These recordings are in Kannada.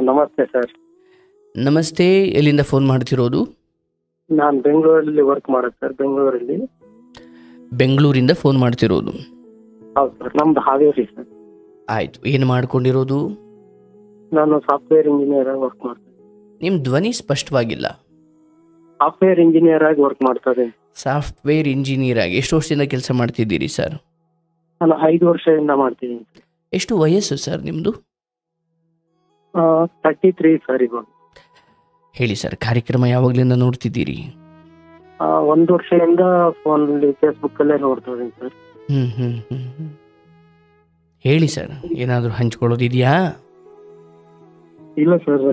ನಮಸ್ತೆ ಸರ್. ನಮಸ್ತೆ. ಎಲ್ಲಿಂದ ಫೋನ್ ಮಾಡ್ತಿರೋದು? ನಾನು ಬೆಂಗಳೂರಲ್ಲಿ ವರ್ಕ್ ಮಾಡೋದು ಸರ್, ಬೆಂಗಳೂರಲ್ಲಿ. ಬೆಂಗಳೂರಿಂದ ಫೋನ್ ಮಾಡ್ತಿರೋದು? ಹೌದು ಸರ್, ನಮ್ದು ಹಾವೇರಿ ಸರ್. ಆಯಿತು. ಏನು ಮಾಡ್ಕೊಂಡಿರೋದು? ನಾನು ಸಾಫ್ಟ್ವೇರ್ ಇಂಜಿನಿಯರ್ ಆಗಿ ವರ್ಕ್ ಮಾಡ್ತೀನಿ. ನಿಮ್ಮ ಧ್ವನಿ ಸ್ಪಷ್ಟವಾಗಿಲ್ಲ. ಸಾಫ್ಟ್ವೇರ್ ಇಂಜಿನಿಯರ್ ಆಗಿ ವರ್ಕ್ ಮಾಡ್ತಾ ಇದ್ದೀನಿ. ಸಾಫ್ಟ್ವೇರ್ ಇಂಜಿನಿಯರ್ ಆಗಿ ಎಷ್ಟು ವರ್ಷದಿಂದ ಕೆಲಸ ಮಾಡ್ತಿದ್ದೀರಿ ಸರ್? ನಾನು 5 ವರ್ಷದಿಂದ ಮಾಡ್ತಿದ್ದೀನಿ ಸರ್. ಎಷ್ಟು ವಯಸ್ಸು ಸರ್ ನಿಮ್ಮದು? 33 ಸರ್ ಇವಾಗ. ಹೇಳಿ ಸರ್, ಕಾರ್ಯಕ್ರಮ ಯಾವಾಗಲಿಂದ ನೋಡ್ತಿದ್ದೀರಿ? 1 ವರ್ಷದಿಂದ ಫೋನಲ್ಲಿ ಫೇಸ್ಬುಕ್ಕಲ್ಲೇ ನೋಡ್ತಾ ಇದ್ದೀನಿ ಸರ್. ಹೇಳಿ ಸರ್, ಏನಾದರೂ ಹಂಚ್ಕೊಳ್ಳೋದಿದೆಯಾ? ಇಲ್ಲ ಸರ್,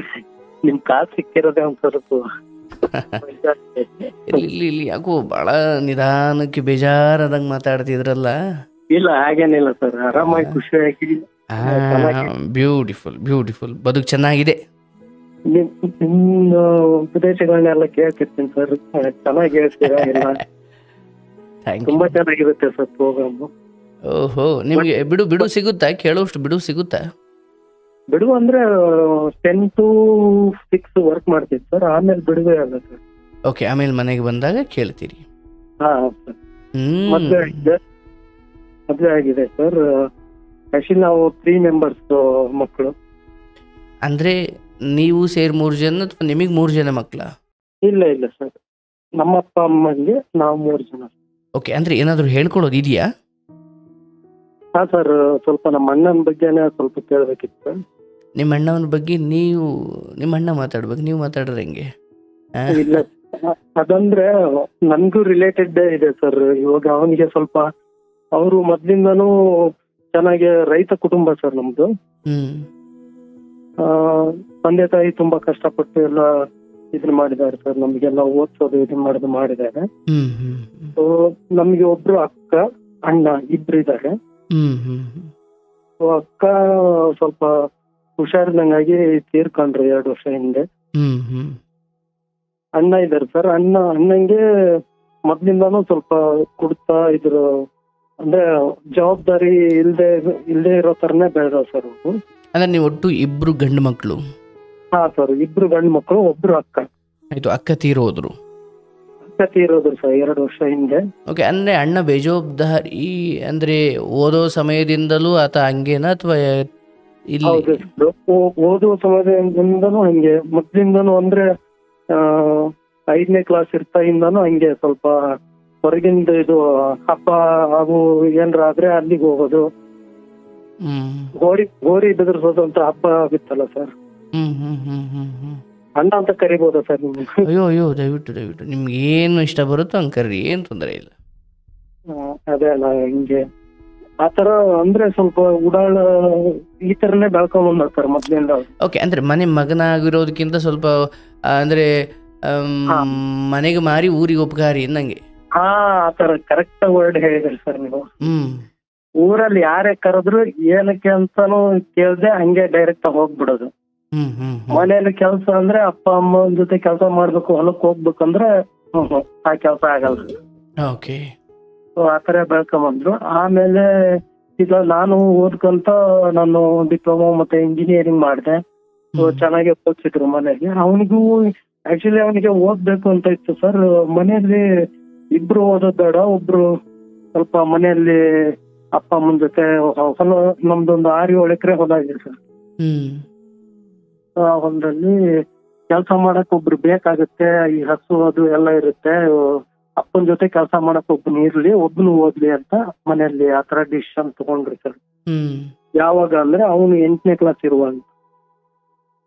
ನಿಮ್ಮ ಕಾಲ್ ಸಿಕ್ಕಿರೋದೇ ಒಂದು ಸ್ವಲ್ಪ ಇಲ್ಲಿ ಯಾಕೋ ಭಾಳ ನಿಧಾನಕ್ಕೆ ಬೇಜಾರಾದಂಗೆ ಮಾತಾಡ್ತಿದ್ರಲ್ಲ. ಇಲ್ಲ, ಹಾಗೇನಿಲ್ಲ ಸರ್, ಆರಾಮಾಗಿ ಖುಷಿಯಾಗಿ. Beautiful beautiful. ಬದುಕು ಚೆನ್ನಾಗಿದೆ. ನಿಮ್ಮ ಉಪದೇಶಗಳನ್ನೆಲ್ಲ ಕೇಳ್ತಿರ್ತೀನಿ ಸರ್, ಚೆನ್ನಾಗಿ ಹೇಳ್ತೀರಾ ಎಲ್ಲ. ತುಂಬಾ ಚೆನ್ನಾಗಿರುತ್ತೆ ಸರ್ ಪ್ರೋಗ್ರಾಮ್. ಓಹೋ, ನಿಮಗೆ ಬಿಡು ಸಿಗುತ್ತಾ? ಕೇಳೋಷ್ಟು ಬಿಡು ಸಿಗುತ್ತಾ? ಬಿಡುವು ಅಂದ್ರೆ 10 to 6 ವರ್ಕ್ ಮಾಡ್ತೀವಿ ಸರ್, ಆಮೇಲೆ ಬಿಡುವೆ ಅಲ್ಲ ಸರ್. ಓಕೆ, ಆಮೇಲೆ ಮನೆಗೆ ಬಂದಾಗ ಕೇಳ್ತೀರಿ. ಹಾ ಸರ್. ಮದುವೆ ಆಗಿದೆ ಸರ್. ಆಕ್ಚುಲಿ ನಾವು 3 ಮೆಂಬರ್ಸ್ ಮಕ್ಕಳು. ಅಂದ್ರೆ ನೀವು ಸೇರಿ 3 ಜನ ಅಥವಾ ನಿಮಗೆ 3 ಜನ ಮಕ್ಕಳ? ಇಲ್ಲ ಸರ್, ನಮ್ಮ ಅಪ್ಪ ಅಮ್ಮಂಗೆ ನಾವು 3 ಜನ. ಓಕೆ, ಅಂದ್ರೆ ಏನಾದರೂ ಹೇಳ್ಕೊಳ್ಳೋದು ಇದೆಯಾ? ಹಾ ಸರ್, ಸ್ವಲ್ಪ ನಮ್ಮ ಅಣ್ಣನ ಬಗ್ಗೆನೇ ಸ್ವಲ್ಪ ಕೇಳಬೇಕಿತ್ತು ಸರ್. ನಿಮ್ಮ ಅಣ್ಣನ ಬಗ್ಗೆ ನಿಮ್ಮ ಅಣ್ಣ ಮಾತಾಡ್ಬೇಕು, ನೀವು ಮಾತಾಡ್ರೆ ಹೆಂಗೆ? ಇಲ್ಲ, ಅದಂದ್ರೆ ನನ್ಗೂ ರಿಲೇಟೆಡ್ ಇದೆ ಸರ್. ಇವಾಗ ಅವನಿಗೆ ಸ್ವಲ್ಪ, ಅವರು ಮೊದ್ಲಿಂದನೂ ಚೆನ್ನಾಗಿ ರೈತ ಕುಟುಂಬ ಸರ್ ನಮ್ದು. ತಂದೆ ತಾಯಿ ತುಂಬಾ ಕಷ್ಟಪಟ್ಟು ಎಲ್ಲ ಇದನ್ನ ಮಾಡಿದ್ದಾರೆ ಸರ್, ನಮ್ಗೆಲ್ಲ ಓದ್ಸೋದು ಇದನ್ನ ಮಾಡಿದ್ದಾರೆ. ಸೊ ನಮ್ಗೆ ಒಬ್ರು ಅಕ್ಕ, ಅಣ್ಣ ಇಬ್ರು ಇದ್ದಾರೆ. ಅಕ್ಕ ಸ್ವಲ್ಪ ಹುಷಾರಿಲ್ಲಂಗಾಗಿ ತೀರ್ಕೊಂಡ್ರು 2 ವರ್ಷ ಹಿಂದೆ. ಅಣ್ಣ ಇದಾರೆ ಸರ್. ಅಣ್ಣಂಗೆ ಮೊದ್ಲಿಂದಾನು ಸ್ವಲ್ಪ ಕುಡ್ತಾ ಇದ್ರು, ಅಂದ್ರೆ ಜವಾಬ್ದಾರಿ ಇಲ್ದೇ ಇರೋ ತರನೇ ಬೆಳೆದ ಸರ್ ಅವರು. ಅಂದ್ರೆ ನೀವು ಒಟ್ಟು 2 ಗಂಡು ಮಕ್ಕಳು? ಹಾ ಸರ್, 2 ಗಂಡು ಮಕ್ಕಳು, ಒಬ್ರು ಅಕ್ಕ. ಆಯ್ತು, ಅಕ್ಕ ತೀರೋದ್ರು ಸರ್ 2 ವರ್ಷ ಹಿಂದೆ. ಓಕೆ, ಅಂದ್ರೆ ಅಣ್ಣ ಬೇಜವಾಬ್ದಾರಿ ಅಂದ್ರೆ ಓದೋ ಸಮಯದಿಂದಲೂ ಆತ ಹಂಗೇನಾ ಅಥವಾ ಓದುವ ಸಮಯದಿಂದನೂ ಹಂಗೆ, ಮೊದ್ಲಿಂದನೂ ಅಂದ್ರೆ 5ನೇ ಕ್ಲಾಸ್ ಇರ್ತಾಯಿಂದಾನು ಹಂಗೆ ಸ್ವಲ್ಪ ಹೊರಗಿಂದ ಇದು ಹಬ್ಬ ಹಾಗೂ ಏನ್ರ ಆದ್ರೆ ಅಲ್ಲಿಗೆ ಹೋಗೋದು, ಗೋರಿ ಬೆದರ್ಸೋದು ಅಂತ ಹಬ್ಬ ಆಗುತ್ತಲ್ಲ ಸರ್. ಅಣ್ಣ ಅಂತ ಕರಿಬೋದಾ ಸರ್ ನಿಮ್ಗೆ? ಅಯ್ಯೋ ದಯವಿಟ್ಟು ನಿಮ್ಗೆ ಏನು ಇಷ್ಟ ಬರುತ್ತೋ ಹಂಗೆ ಕರ್ರಿ, ಏನು ತೊಂದರೆ ಇಲ್ಲ. ಅದೇ ಅಲ್ಲ, ಹಿಂಗೆ ಆತರ ಅಂದ್ರೆ ಸ್ವಲ್ಪ ಉಡಾಳ ಈ ತರನೇ ಬೆಳ್ಕೊಂಡ್ ಸರ್ ಮೊದ್ಲಿಂದ. ಓಕೆ, ಅಂದ್ರೆ ಮನೆ ಮಗನಾಗಿರೋದಕ್ಕಿಂತ ಸ್ವಲ್ಪ ಅಂದ್ರೆ ಮನೆಗೆ ಮಾರಿ ಊರಿಗೆ ಉಪಕಾರಿ ನಂಗೆ. ಹಾ, ಆತರ ಕರೆಕ್ಟ್ ವರ್ಡ್ ಹೇಳಿದ್ರಿ ಸರ್ ನೀವು. ಊರಲ್ಲಿ ಯಾರೇ ಕರೆದ್ರು ಏನಕ್ಕೆ ಅಂತಾನು ಕೇಳ್ದೆ ಹಂಗೆ ಡೈರೆಕ್ಟ್ ಹೋಗ್ಬಿಡೋದು. ಮನೇಲಿ ಕೆಲ್ಸ ಅಂದ್ರೆ ಅಪ್ಪ ಅಮ್ಮ ಜೊತೆ ಕೆಲಸ ಮಾಡ್ಬೇಕು, ಹೊಲಕ್ ಹೋಗ್ಬೇಕಂದ್ರೆ ಆ ಕೆಲ್ಸ ಆಗಲ್ಲ. ಓಕೆ, ಆತರ ಬೆಳ್ಕೊಂಬಂದ್ರು. ಆಮೇಲೆ ಈಗ ನಾನು ಓದ್ಕೊಂತ ನಾನು ಡಿಪ್ಲೊಮಾ ಮತ್ತೆ ಇಂಜಿನಿಯರಿಂಗ್ ಮಾಡಿದೆ. ಚೆನ್ನಾಗಿ ಓದ್ಸಿದ್ರು ಮನೇಲಿ. ಅವನಿಗೂ ಆಕ್ಚುಲಿ ಅವನಿಗೆ ಓದ್ಬೇಕು ಅಂತ ಇತ್ತು ಸರ್. ಮನೆಯಲ್ಲಿ 2 ಓದೋದ್ ಬೇಡ, ಒಬ್ರು ಸ್ವಲ್ಪ ಮನೆಯಲ್ಲಿ ಅಪ್ಪ ಅಮ್ಮನ ಜೊತೆ ಹೊಲ, ನಮ್ದೊಂದು 6-7 ಎಕರೆ ಹೊಲ ಇದೆ ಸರ್. ಆ ಹೊಲದಲ್ಲಿ ಕೆಲಸ ಮಾಡಕ್ ಒಬ್ರು ಬೇಕಾಗುತ್ತೆ. ಈ ಹಸು ಅದು ಎಲ್ಲ ಇರುತ್ತೆ. ಅಪ್ಪನ ಜೊತೆ ಕೆಲಸ ಮಾಡಕ್ ಒಬ್ಬನು ಇರ್ಲಿ, ಒಬ್ನು ಓದ್ಲಿ ಅಂತ ಮನೆಯಲ್ಲಿ ಆತರ ಡಿಸಿಷನ್ ತಗೊಂಡ್ರಿ ಸರ್. ಯಾವಾಗ ಅಂದ್ರೆ ಅವನು 8ನೇ ಕ್ಲಾಸ್ ಇರುವಾಗ.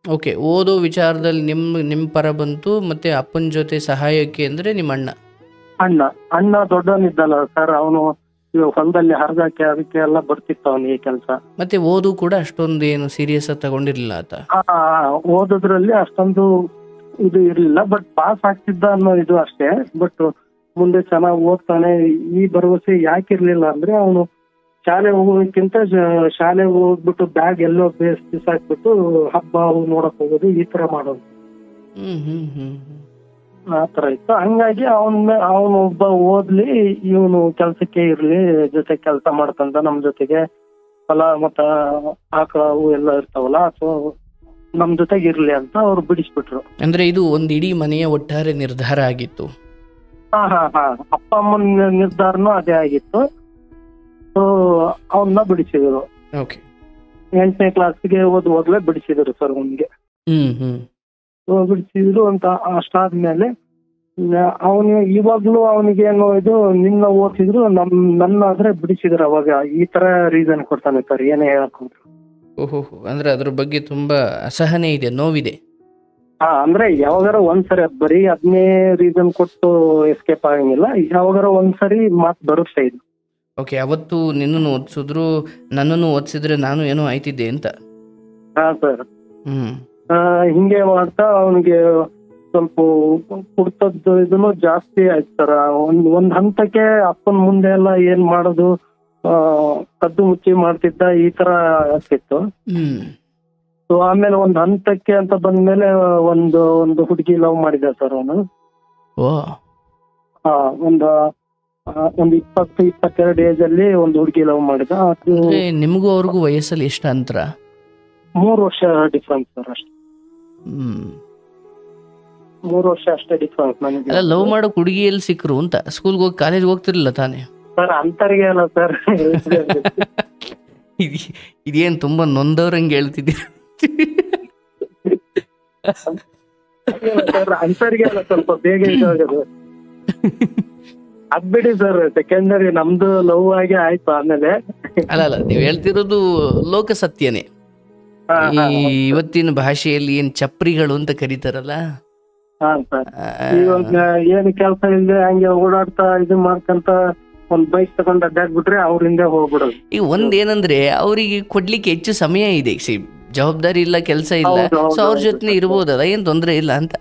ಓಕೆ, ಓದೋ ವಿಚಾರದಲ್ಲಿ ನಿಮ್ ಪರ ಬಂತು. ಮತ್ತೆ ಅಪ್ಪನ ಜೊತೆ ಸಹಾಯಕ್ಕೆ ಅಂದ್ರೆ ನಿಮ್ಮ ಅಣ್ಣ ದೊಡ್ಡವನಿದ್ದಲ್ಲ ಸರ್, ಅವನು ಹೊಲದಲ್ಲಿ ಹರಿದಾಕೆ ಅದಕ್ಕೆ ಎಲ್ಲ ಬರ್ತಿತ್ತು ಅವನಿಗೆ ಕೆಲಸ. ಮತ್ತೆ ಓದು ಕೂಡ ಅಷ್ಟೊಂದು ಏನು ಸೀರಿಯಸ್ ಆಗಿ ತಗೊಂಡಿರ್ಲಿಲ್ಲ ಆತ. ಓದೋದ್ರಲ್ಲಿ ಅಷ್ಟೊಂದು ಇದು ಇರ್ಲಿಲ್ಲ, ಬಟ್ ಪಾಸ್ ಆಗ್ತಿದ್ದ ಅನ್ನೋ ಇದು ಅಷ್ಟೇ. ಬಟ್ ಮುಂದೆ ಚೆನ್ನಾಗಿ ಓದ್ತಾನೆ ಈ ಭರವಸೆ ಯಾಕಿರ್ಲಿಲ್ಲ ಅಂದ್ರೆ, ಅವನು ಶಾಲೆ ಹೋಗೋದಕ್ಕಿಂತ ಶಾಲೆ ಹೋಗ್ಬಿಟ್ಟು ಬ್ಯಾಗ್ ಎಲ್ಲೋ ಬಿಸಾಕ್ಬಿಟ್ಟು ಹಬ್ಬ ನೋಡಕ್ ಹೋಗೋದು, ಈ ತರ ಮಾಡೋದು. ಆತರ ಇತ್ತು. ಹಂಗಾಗಿ ಅವನು ಒಬ್ಬ ಓದ್ಲಿ, ಇವನು ಕೆಲ್ಸಕ್ಕೆ ಇರ್ಲಿ, ಜೊತೆ ಕೆಲಸ ಮಾಡ್ಕೊಂಡ ನಮ್ ಜೊತೆಗೆ ಹೊಲ ಮತ್ತ ಆಕಳ ಅವು ಎಲ್ಲ ಇರ್ತಾವಲ್ಲ, ಸೊ ನಮ್ ಜೊತೆಗೆ ಇರ್ಲಿ ಅಂತ ಅವ್ರು ಬಿಡಿಸ್ಬಿಟ್ರು. ಅಂದ್ರೆ ಇದು ಒಂದು ಇಡೀ ಮನೆಯ ಒಟ್ಟಾರೆ ನಿರ್ಧಾರ ಆಗಿತ್ತು. ಹಾ ಅಪ್ಪ ಅಮ್ಮನ ನಿರ್ಧಾರನೂ ಅದೇ ಆಗಿತ್ತು. ಸೊ ಅವನ್ನ ಬಿಡಿಸಿದ್ರು. ಓಕೆ. 8ನೇ ಕ್ಲಾಸ್ಗೆ ಓದ್ಲೇ ಬಿಡಿಸಿದ್ರು ಸರ್ ಅವನಿಗೆ. ಬಿಡಿಸಿದ್ರು ಅಂತ. ಅಷ್ಟಾದ್ಮೇಲೆ ಅವನು ಇವಾಗ್ಲೂ ಅವನಿಗೇನು ಇದು ನಿನ್ನ ಓದಿಸಿದ್ರು ನನ್ನಾದ್ರೆ ಬಿಡಿಸಿದ್ರು. ಅವಾಗ ಈ ತರ ರೀಸನ್ ಕೊಡ್ತಾನೆ ಸರ್, ಏನೇ ಹೇಳಕ್ ಹೋದ್ರು. ಓಹೋ, ಅಂದ್ರೆ ಅದ್ರ ಬಗ್ಗೆ ತುಂಬಾ ಅಸಹನೆ ಇದೆ, ನೋವಿದೆ. ಅಂದ್ರೆ ಯಾವಾಗಾರ ಒಂದ್ಸರಿ ಬರೀ ಅದನ್ನೇ ರೀಸನ್ ಕೊಟ್ಟು ಎಸ್ಕೇಪ್ ಆಗಂಗಿಲ್ಲ, ಯಾವಾಗಾರ ಒಂದ್ಸರಿ ಮಾತು ಬರುತ್ತೆ ಇದು. ಓಕೆ, ಅವತ್ತು ನಿನ್ನನ್ನು ಓದಿಸಿದ್ರು, ನನ್ನನ್ನು ಓದಿಸಿದ್ರೆ ನಾನು ಏನೋ ಆಯ್ತಿದ್ದೆ ಅಂತ. ಹಾ ಸರ್. ಹಿಂಗೆ ಮಾಡ್ತಾ ಅವನಿಗೆ ಸ್ವಲ್ಪ ಕುಡ್ತದ್ದು ಇದನ್ನು ಜಾಸ್ತಿ ಆಯ್ತು ಸರ್. ಒಂದ್ ಹಂತಕ್ಕೆ ಅಪ್ಪನ ಮುಂದೆ ಎಲ್ಲ ಏನ್ ಮಾಡೋದು, ಕದ್ದು ಮುಚ್ಚಿ ಮಾಡ್ತಿದ್ದ, ಈ ತರ ಆಗ್ತಿತ್ತು. ಸೊ ಆಮೇಲೆ ಒಂದ್ ಹಂತಕ್ಕೆ ಅಂತ ಬಂದ್ಮೇಲೆ ಒಂದು ಹುಡುಗಿ ಲವ್ ಮಾಡಿದ ಸರ್ ಅವನು. ಒಂದು 20-22 ಏಜ್ ಅಲ್ಲಿ ಒಂದು ಹುಡುಗಿ ಲವ್ ಮಾಡಿದ. ನಿಮಗೂ ಅವ್ರಿಗೂ ವಯಸ್ಸಲ್ಲಿ ಎಷ್ಟು ಅಂತರ? 3 ವರ್ಷ ಡಿಫ್ರೆನ್ಸ್ ಸರ್ ಅಷ್ಟೇ. 3 ವರ್ಷ ಅಷ್ಟೇ ಡಿಫ್ರೆನ್ಸ್ ನನಗೆ. ಲವ್ ಮಾಡೋ ಹುಡುಗಿ ಎಲ್ಲಿ ಸಿಕ್ಕರು ಅಂತ? ಸ್ಕೂಲ್ಗೆ ಹೋಗಿ ಕಾಲೇಜ್ ಹೋಗ್ತಿರ್ಲಿಲ್ಲ ತಾನೇ ಸರ್? ಅಂತರಿಗೆ ಅಲ್ಲ ಸರ್. ಇದೇನ್ ತುಂಬಾ ನೊಂದವ್ರಂಗೆ ಹೇಳ್ತಿದ್ದೀರ? ಅಂತರಿಗೆ ಅಲ್ಲ, ಸ್ವಲ್ಪ ಬೇಗ ಇದಾಗದು. ಅದ್ಬಿಡಿ ಸರ್, ಸೆಕೆಂಡರಿ ನಮ್ದು ಲವ್ ಆಗಿ ಆಯ್ತು ಆಮೇಲೆ. ಅಲ್ಲ, ನೀವ್ ಹೇಳ್ತಿರೋದು ಲೋಕ ಸತ್ಯನೇ. ಇವತ್ತಿನ ಭಾಷೆಯಲ್ಲಿ ಏನ್ ಚಪ್ರಿಗಳು ಅಂತ ಕರೀತಾರಲ್ಲ. ಹಾ ಸರ್. ಇವಾಗ ಏನು ಕೆಲಸ ಇಲ್ಲದೆ ಹಂಗೆ ಓಡಾಡ್ತಾ ಇದು ಮಾಡ್ಕಂತ ಒಂದ್ ಬೈಕ್ ತಗೊಂಡ್ ಅಡ್ಡಾಡ್ಬಿಟ್ರೆ ಅವ್ರ ಹಿಂದೆ ಹೋಗ್ಬಿಡೋದು. ಈಗ ಒಂದೇನಂದ್ರೆ ಅವ್ರಿಗೆ ಕೊಡ್ಲಿಕ್ಕೆ ಹೆಚ್ಚು ಸಮಯ ಇದೆ. ಜವಾಬ್ದಾರಿ ಇಲ್ಲ, ಕೆಲಸ ಇಲ್ಲ, ಸೊ ಅವ್ರ ಜೊತೆ ಇರ್ಬೋದಲ್ಲ, ಏನ್ ತೊಂದ್ರೆ ಇಲ್ಲ ಅಂತ.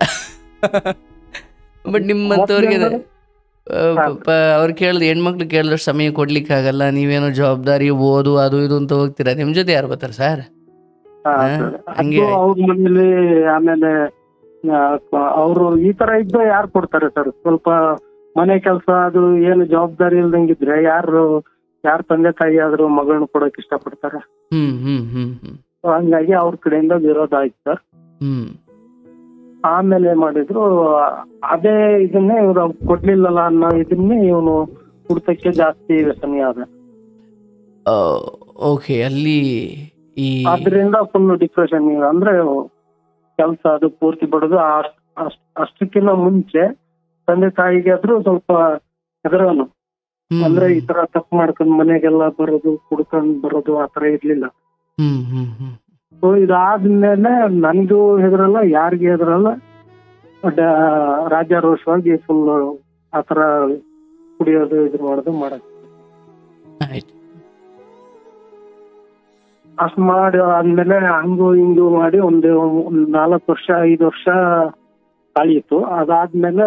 ಬಟ್ ನಿಮ್ಮಂತವ್ರಿಗೆ ಅವ್ರು ಕೇಳಿದ್ ಹೆಣ್ಮಕ್ಳು ಕೇಳಿದಷ್ಟು ಸಮಯ ಕೊಡ್ಲಿಕ್ಕೆ ಆಗಲ್ಲ, ನೀವೇನೋ ಜವಾಬ್ದಾರಿ ಓದು ಅದು ಇದು ಅಂತ ಹೋಗ್ತೀರಾ, ನಿಮ್ ಜೊತೆ ಯಾರು ಬರ್ತಾರ ಸರ್? ಹಂಗೆ ಅವ್ರ ಮನೇಲಿ ಆಮೇಲೆ ಅವರು ಈ ತರ ಇದ್ದ ಯಾರು ಕೊಡ್ತಾರೆ ಸರ್? ಸ್ವಲ್ಪ ಮನೆ ಕೆಲಸ ಅದು ಏನು ಜವಾಬ್ದಾರಿ ಇಲ್ದಂಗಿದ್ರೆ ಯಾರು ತಂದೆ ತಾಯಿ ಆದ್ರೂ ಮಗಳನ್ನ ಕೊಡಕ್ ಇಷ್ಟಪಡ್ತಾರ? ಹಂಗಾಗಿ ಅವ್ರ ಕಡೆಯಿಂದ ವಿರೋಧ ಆಯ್ತು ಸರ್. ಆಮೇಲೆ ಮಾಡಿದ್ರು ಅದೇ ಇದನ್ನೇ ಇವ್ರು ಕೊಡ್ಲಿಲ್ಲಲ್ಲ ಅನ್ನೋ ಇದನ್ನೇ ಇವನು ಕುಡ್ತಕ್ಕೆ ಜಾಸ್ತಿ ವ್ಯಸನಿ ಆದ. ಓಕೆ, ಅಲ್ಲಿ ಅದ್ರಿಂದ ಫುಲ್ ಡಿಪ್ರೆಷನ್. ಅಂದ್ರೆ ಕೆಲ್ಸ ಅದು ಪೂರ್ತಿ ಬಿಡೋದು. ಅಷ್ಟಕ್ಕಿಂತ ಮುಂಚೆ ತಂದೆ ತಾಯಿಗೆ ಆದ್ರೂ ಸ್ವಲ್ಪ ಹೆದರೋನು. ಅಂದ್ರೆ ಈ ತರ ತಪ್ಪು ಮಾಡ್ಕೊಂಡ್ ಮನೆಗೆಲ್ಲ ಬರೋದು, ಕುಡ್ಕೊಂಡ್ ಬರೋದು, ಆತರ ಇರ್ಲಿಲ್ಲ. ಸೊ ಇದಾದ್ಮೇಲೆ ನನ್ಗೂ ಹೆದರಲ್ಲ, ಯಾರಿಗೂ ಹೆದರಲ್ಲ, ರಾಜಾರೋಷವಾಗಿ ಫುಲ್ ಆತರ ಕುಡಿಯೋದು ಇದು ಮಾಡೋದು ಮಾಡಕ್ ಅಷ್ಟ್ ಮಾಡಿ ಆದ್ಮೇಲೆ ಹಂಗು ಹಿಂಗು ಮಾಡಿ ಒಂದು 4-5 ವರ್ಷ ಕಳೀತು. ಅದಾದ್ಮೇಲೆ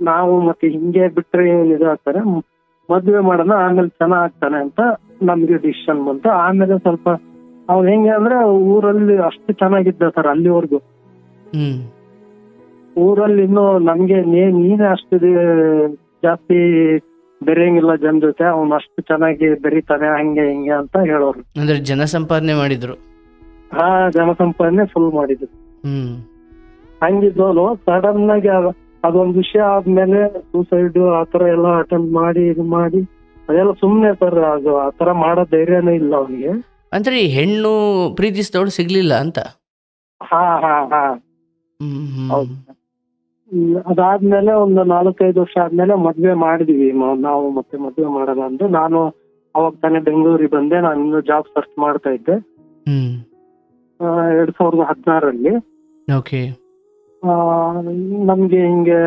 ನಾವು ಮತ್ತೆ ಹಿಂಗೆ ಬಿಟ್ರೆ ಇದಾಗ್ತಾರೆ, ಮದ್ವೆ ಮಾಡೋಣ, ಆಮೇಲೆ ಚೆನ್ನಾಗ್ತಾನೆ ಅಂತ ನಮ್ಗೆ ಡಿಸಿಷನ್ ಬಂತು. ಆಮೇಲೆ ಸ್ವಲ್ಪ ಅವ್ನು ಹೆಂಗೆ ಅಂದ್ರೆ ಊರಲ್ಲಿ ಅಷ್ಟು ಚೆನ್ನಾಗಿದ್ದ ಸರ್ ಅಲ್ಲಿವರೆಗೂ. ಊರಲ್ಲಿ ಇನ್ನು ನಮ್ಗೆ ನೀನೇ ಅಷ್ಟು ಜಾಸ್ತಿ ಬೆರೆಯಂಗಿಲ್ಲ ಜನ ಜೊತೆ, ಅವ್ನು ಅಷ್ಟು ಚೆನ್ನಾಗಿ ಬೆರೀತಾನೆ ಹಂಗೆ ಹಿಂಗೆ ಅಂತ ಹೇಳೋರು. ಅಂದ್ರೆ ಜನ ಸಂಪಾದನೆ ಮಾಡಿದ್ರು. ಹಾ, ಜನ ಸಂಪಾದನೆ ಫುಲ್ ಮಾಡಿದ್ರು. ಹಂಗಿದ್ದೋನು ಸಡನ್ ಆಗಿ ಅದೊಂದು ವಿಷಯ ಆದ್ಮೇಲೆ ಸೂಸೈಡ್ ಆತರ ಎಲ್ಲ ಅಟೆಂಪ್ಟ್ ಮಾಡಿ ಇದು ಮಾಡಿ ಅದೆಲ್ಲ ಸುಮ್ನೆ ಸರ್. ಅದು ಆತರ ಮಾಡೋ ಧೈರ್ಯನೇ ಇಲ್ಲ ಅವನಿಗೆ. ಅಂದ್ರೆ ಹೆಣ್ಣು ಪ್ರೀತಿಸಿದವಳು ಸಿಗ್ಲಿಲ್ಲ ಅಂತ? ಹಾ ಹೌದು. ಅದಾದ್ಮೇಲೆ ಒಂದು 4-5 ವರ್ಷ ಆದ್ಮೇಲೆ ಮದ್ವೆ ಮಾಡಿದ್ವಿ ನಾವು. ಮತ್ತೆ ಮದ್ವೆ ಮಾಡೋಣ ಅಂದ್ರೆ ನಾನು ಅವಾಗ ತಾನೇ ಬೆಂಗಳೂರಿಗೆ ಬಂದೆ. ನಾನು ಇನ್ನು ಜಾಬ್ ಸರ್ಚ್ ಮಾಡ್ತಾ ಇದ್ದೆ 2016ರಲ್ಲಿ. ನಮ್ಗೆ ಹಿಂಗೆ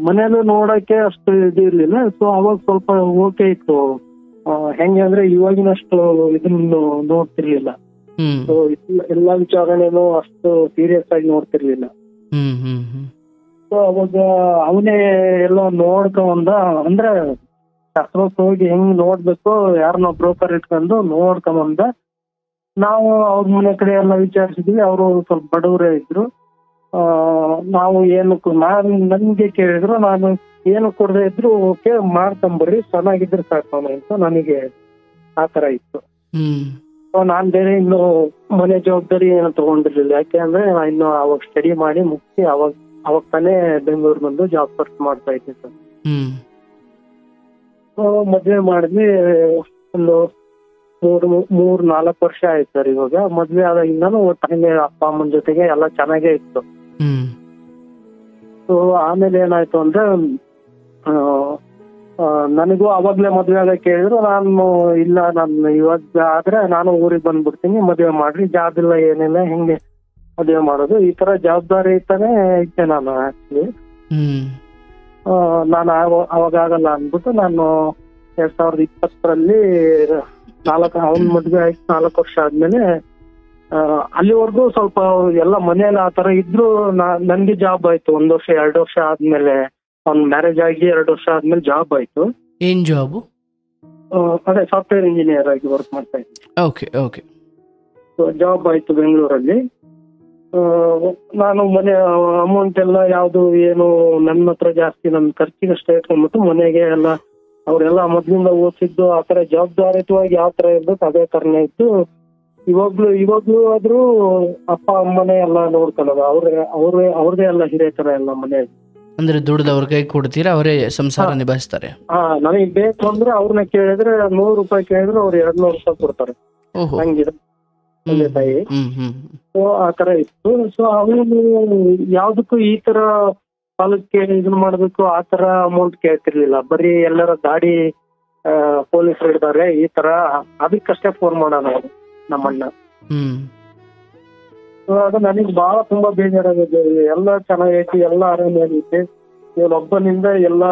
ಮನೇಲಿ ನೋಡಕ್ಕೆ ಅಷ್ಟು ಇದು ಇರ್ಲಿಲ್ಲ. ಸೊ ಅವಾಗ ಸ್ವಲ್ಪ ಓಕೆ ಇತ್ತು. ಹೆಂಗೆ ಅಂದ್ರೆ ಇವಾಗಿನಷ್ಟು ಇದನ್ನು ನೋಡ್ತಿರ್ಲಿಲ್ಲ. ಸೊ ಎಲ್ಲಾ ವಿಚಾರಣೆನೂ ಅಷ್ಟು ಸೀರಿಯಸ್ ಆಗಿ ನೋಡ್ತಿರ್ಲಿಲ್ಲ. ಸೊ ಅವಾಗ ಅವನೇ ಎಲ್ಲ ನೋಡ್ಕೊಂಡ, ಅಂದ್ರೆ ಶಾಸ್ತ್ರೋತ್ ಹೋಗಿ ಹೆಂಗ್ ನೋಡ್ಬೇಕು ಯಾರನ್ನ ಬ್ರೋಕರ್ ಇಟ್ಕೊಂಡು ನೋಡ್ಕೊಂಬಂದ. ನಾವು ಅವ್ರ ಮನೆ ಕಡೆ ಎಲ್ಲ ವಿಚಾರಿಸಿದ್ವಿ. ಅವರು ಸ್ವಲ್ಪ ಬಡವರೇ ಇದ್ರು. ನಾವು ಏನಕ್ಕೂ ನನ್ಗೆ ಕೇಳಿದ್ರು, ನಾನು ಏನು ಕೊಡದೆ ಇದ್ರು ಓಕೆ ಮಾಡ್ಕೊಂಬರ್ರಿ, ಚೆನ್ನಾಗಿದ್ರೆ ಸಾಕೋಣ ಅಂತ ನನಗೆ ಆತರ ಇತ್ತು. ನಾನ್ ಬೇರೆ ಇನ್ನು ಮನೆ ಜವಾಬ್ದಾರಿ ಏನು ತಗೊಂಡಿರ್ಲಿಲ್ಲ. ಯಾಕೆ ಅಂದ್ರೆ ನಾ ಇನ್ನು ಅವಾಗ ಸ್ಟಡಿ ಮಾಡಿ ಮುಗಿಸಿ ಅವಾಗ ತಾನೇ ಬೆಂಗಳೂರು ಬಂದು ಜಾಬ್ ಸರ್ಚ್ ಮಾಡ್ತಾ ಇದ್ದೆ ಸರ್. ಮದ್ವೆ ಮಾಡಿದ್ವಿ. ಒಂದು 3-4 ವರ್ಷ ಆಯ್ತು ಸರ್. ಇವಾಗ ಮದ್ವೆ ಆದಾಗಿಂದಾನು ಒಟ್ಟಿಗೆ ಅಪ್ಪ ಅಮ್ಮನ ಜೊತೆಗೆ ಎಲ್ಲ ಚೆನ್ನಾಗೇ ಇತ್ತು. ಸೊ ಆಮೇಲೆ ಏನಾಯ್ತು ಅಂದ್ರೆ ನನಗೂ ಅವಾಗ್ಲೇ ಮದ್ವೆ ಆಗಕ್ಕೆ ಕೇಳಿದ್ರು. ನಾನು ಇಲ್ಲ, ನಾನು ಇವಾಗ ಆದ್ರೆ ನಾನು ಊರಿಗೆ ಬಂದ್ಬಿಡ್ತೀನಿ, ಮದ್ವೆ ಮಾಡ್ರಿ, ಜಾಬ್ ಇಲ್ಲ ಏನಿಲ್ಲ, ಹೆಂಗೆ ಮದ್ವೆ ಮಾಡೋದು, ಈ ತರ ಜವಾಬ್ದಾರಿ ಇತ್ತಾನೆ ಇದ್ದೆ ನಾನು. ಆಕ್ಚುಲಿ ನಾನು ಅವಾಗ ಆಗಲ್ಲ ಅಂದ್ಬಿಟ್ಟು ನಾನು 2020ರಲ್ಲಿ ಅವ್ನ ಮದ್ವೆ ಆಯ್ತು. 4 ವರ್ಷ ಆದ್ಮೇಲೆ ಅಲ್ಲಿವರೆಗೂ ಸ್ವಲ್ಪ ಎಲ್ಲ ಮನೇಲಿ ಆತರ ಇದ್ರು. ನನ್ಗೆ ಜಾಬ್ ಆಯ್ತು 1 ವರ್ಷ 2 ವರ್ಷ ಆದ್ಮೇಲೆ. ಅವ್ನ್ ಮ್ಯಾರೇಜ್ ಆಗಿ 2 ವರ್ಷ ಆದ್ಮೇಲೆ ಜಾಬ್ ಆಯ್ತು. ಏನ್ ಜಾಬ್? ಅದೇ ಸಾಫ್ಟ್ವೇರ್ ಇಂಜಿನಿಯರ್ ಆಗಿ ವರ್ಕ್ ಮಾಡ್ತಾ ಇದ್ದೆ. ಓಕೆ. ಜಾಬ್ ಆಯ್ತು ಬೆಂಗಳೂರಲ್ಲಿ. ನಾನು ಮನೆ ಅಮೌಂಟ್ ಎಲ್ಲ ಯಾವ್ದು ಏನು ನನ್ನ ಹತ್ರ ಜಾಸ್ತಿ, ನನ್ನ ಖರ್ಚಿಗಷ್ಟೇ ಇಟ್ಕೊಂಡ್ಬಿಟ್ಟು ಮನೆಗೆ ಎಲ್ಲ ಅವ್ರೆಲ್ಲ ಮೊದ್ಲಿಂದ ಓದಿಸಿದ್ದು ಆ ತರ ಜವಾಬ್ದಾರಿಯುತವಾಗಿ ಯಾವ ತರ ಇರ್ಬೇಕು ಅದೇ ತರನೇ ಇತ್ತು. ಇವಾಗ್ಲೂ ಆದ್ರೂ ಅಪ್ಪ ಅಮ್ಮನೇ ಎಲ್ಲ ನೋಡ್ಕೊಳ್ಳೋದು, ಅವ್ರದೇ ಎಲ್ಲ ಹಿರಿಯ ತರ ಎಲ್ಲ ಮನೆಯಲ್ಲಿ. ಅಂದ್ರೆ ದುಡ್ದು ಅವ್ರ ಕೈ ಕೊಡ್ತೀರಾ, ಅವರೇ ಸಂಸಾರ ನಿಭಾಯಿಸ್ತಾರೆ? ನನಗೆ ಬೇಕು ಅಂದ್ರೆ ಅವ್ರನ್ನ ಕೇಳಿದ್ರೆ 100 ರೂಪಾಯಿ ಕೇಳಿದ್ರೆ ಅವ್ರು 200 ರೂಪಾಯಿ ಕೊಡ್ತಾರೆ. ಹಂಗಿದೆ ತಂದೆ ತಾಯಿ. ಸೊ ಆ ತರ ಇತ್ತು. ಸೊ ಅವನು ಯಾವ್ದಕ್ಕೂ ಈ ತರ ಸಾಲಕ್ಕೆ ಇದನ್ನ ಮಾಡ್ಬೇಕು ಆ ತರ ಅಮೌಂಟ್ ಕೇಳ್ತಿರ್ಲಿಲ್ಲ. ಬರೀ ಎಲ್ಲರ ಗಾಡಿ ಪೊಲೀಸರು ಹಿಡ್ದಾರೆ ಈ ತರ, ಅದಕ್ಕಷ್ಟೇ ಫೋನ್ ಮಾಡೋಣ ನಮ್ಮಣ್ಣ. ಅದು ನನಗೆ ಬಹಳ ತುಂಬಾ ಬೇಜಾರಾಗಿದೆ. ಎಲ್ಲ ಚೆನ್ನಾಗೈತಿ, ಎಲ್ಲ ಆರಾಮಾಗೈತಿ, ಇವನೊಬ್ಬನಿಂದ ಎಲ್ಲ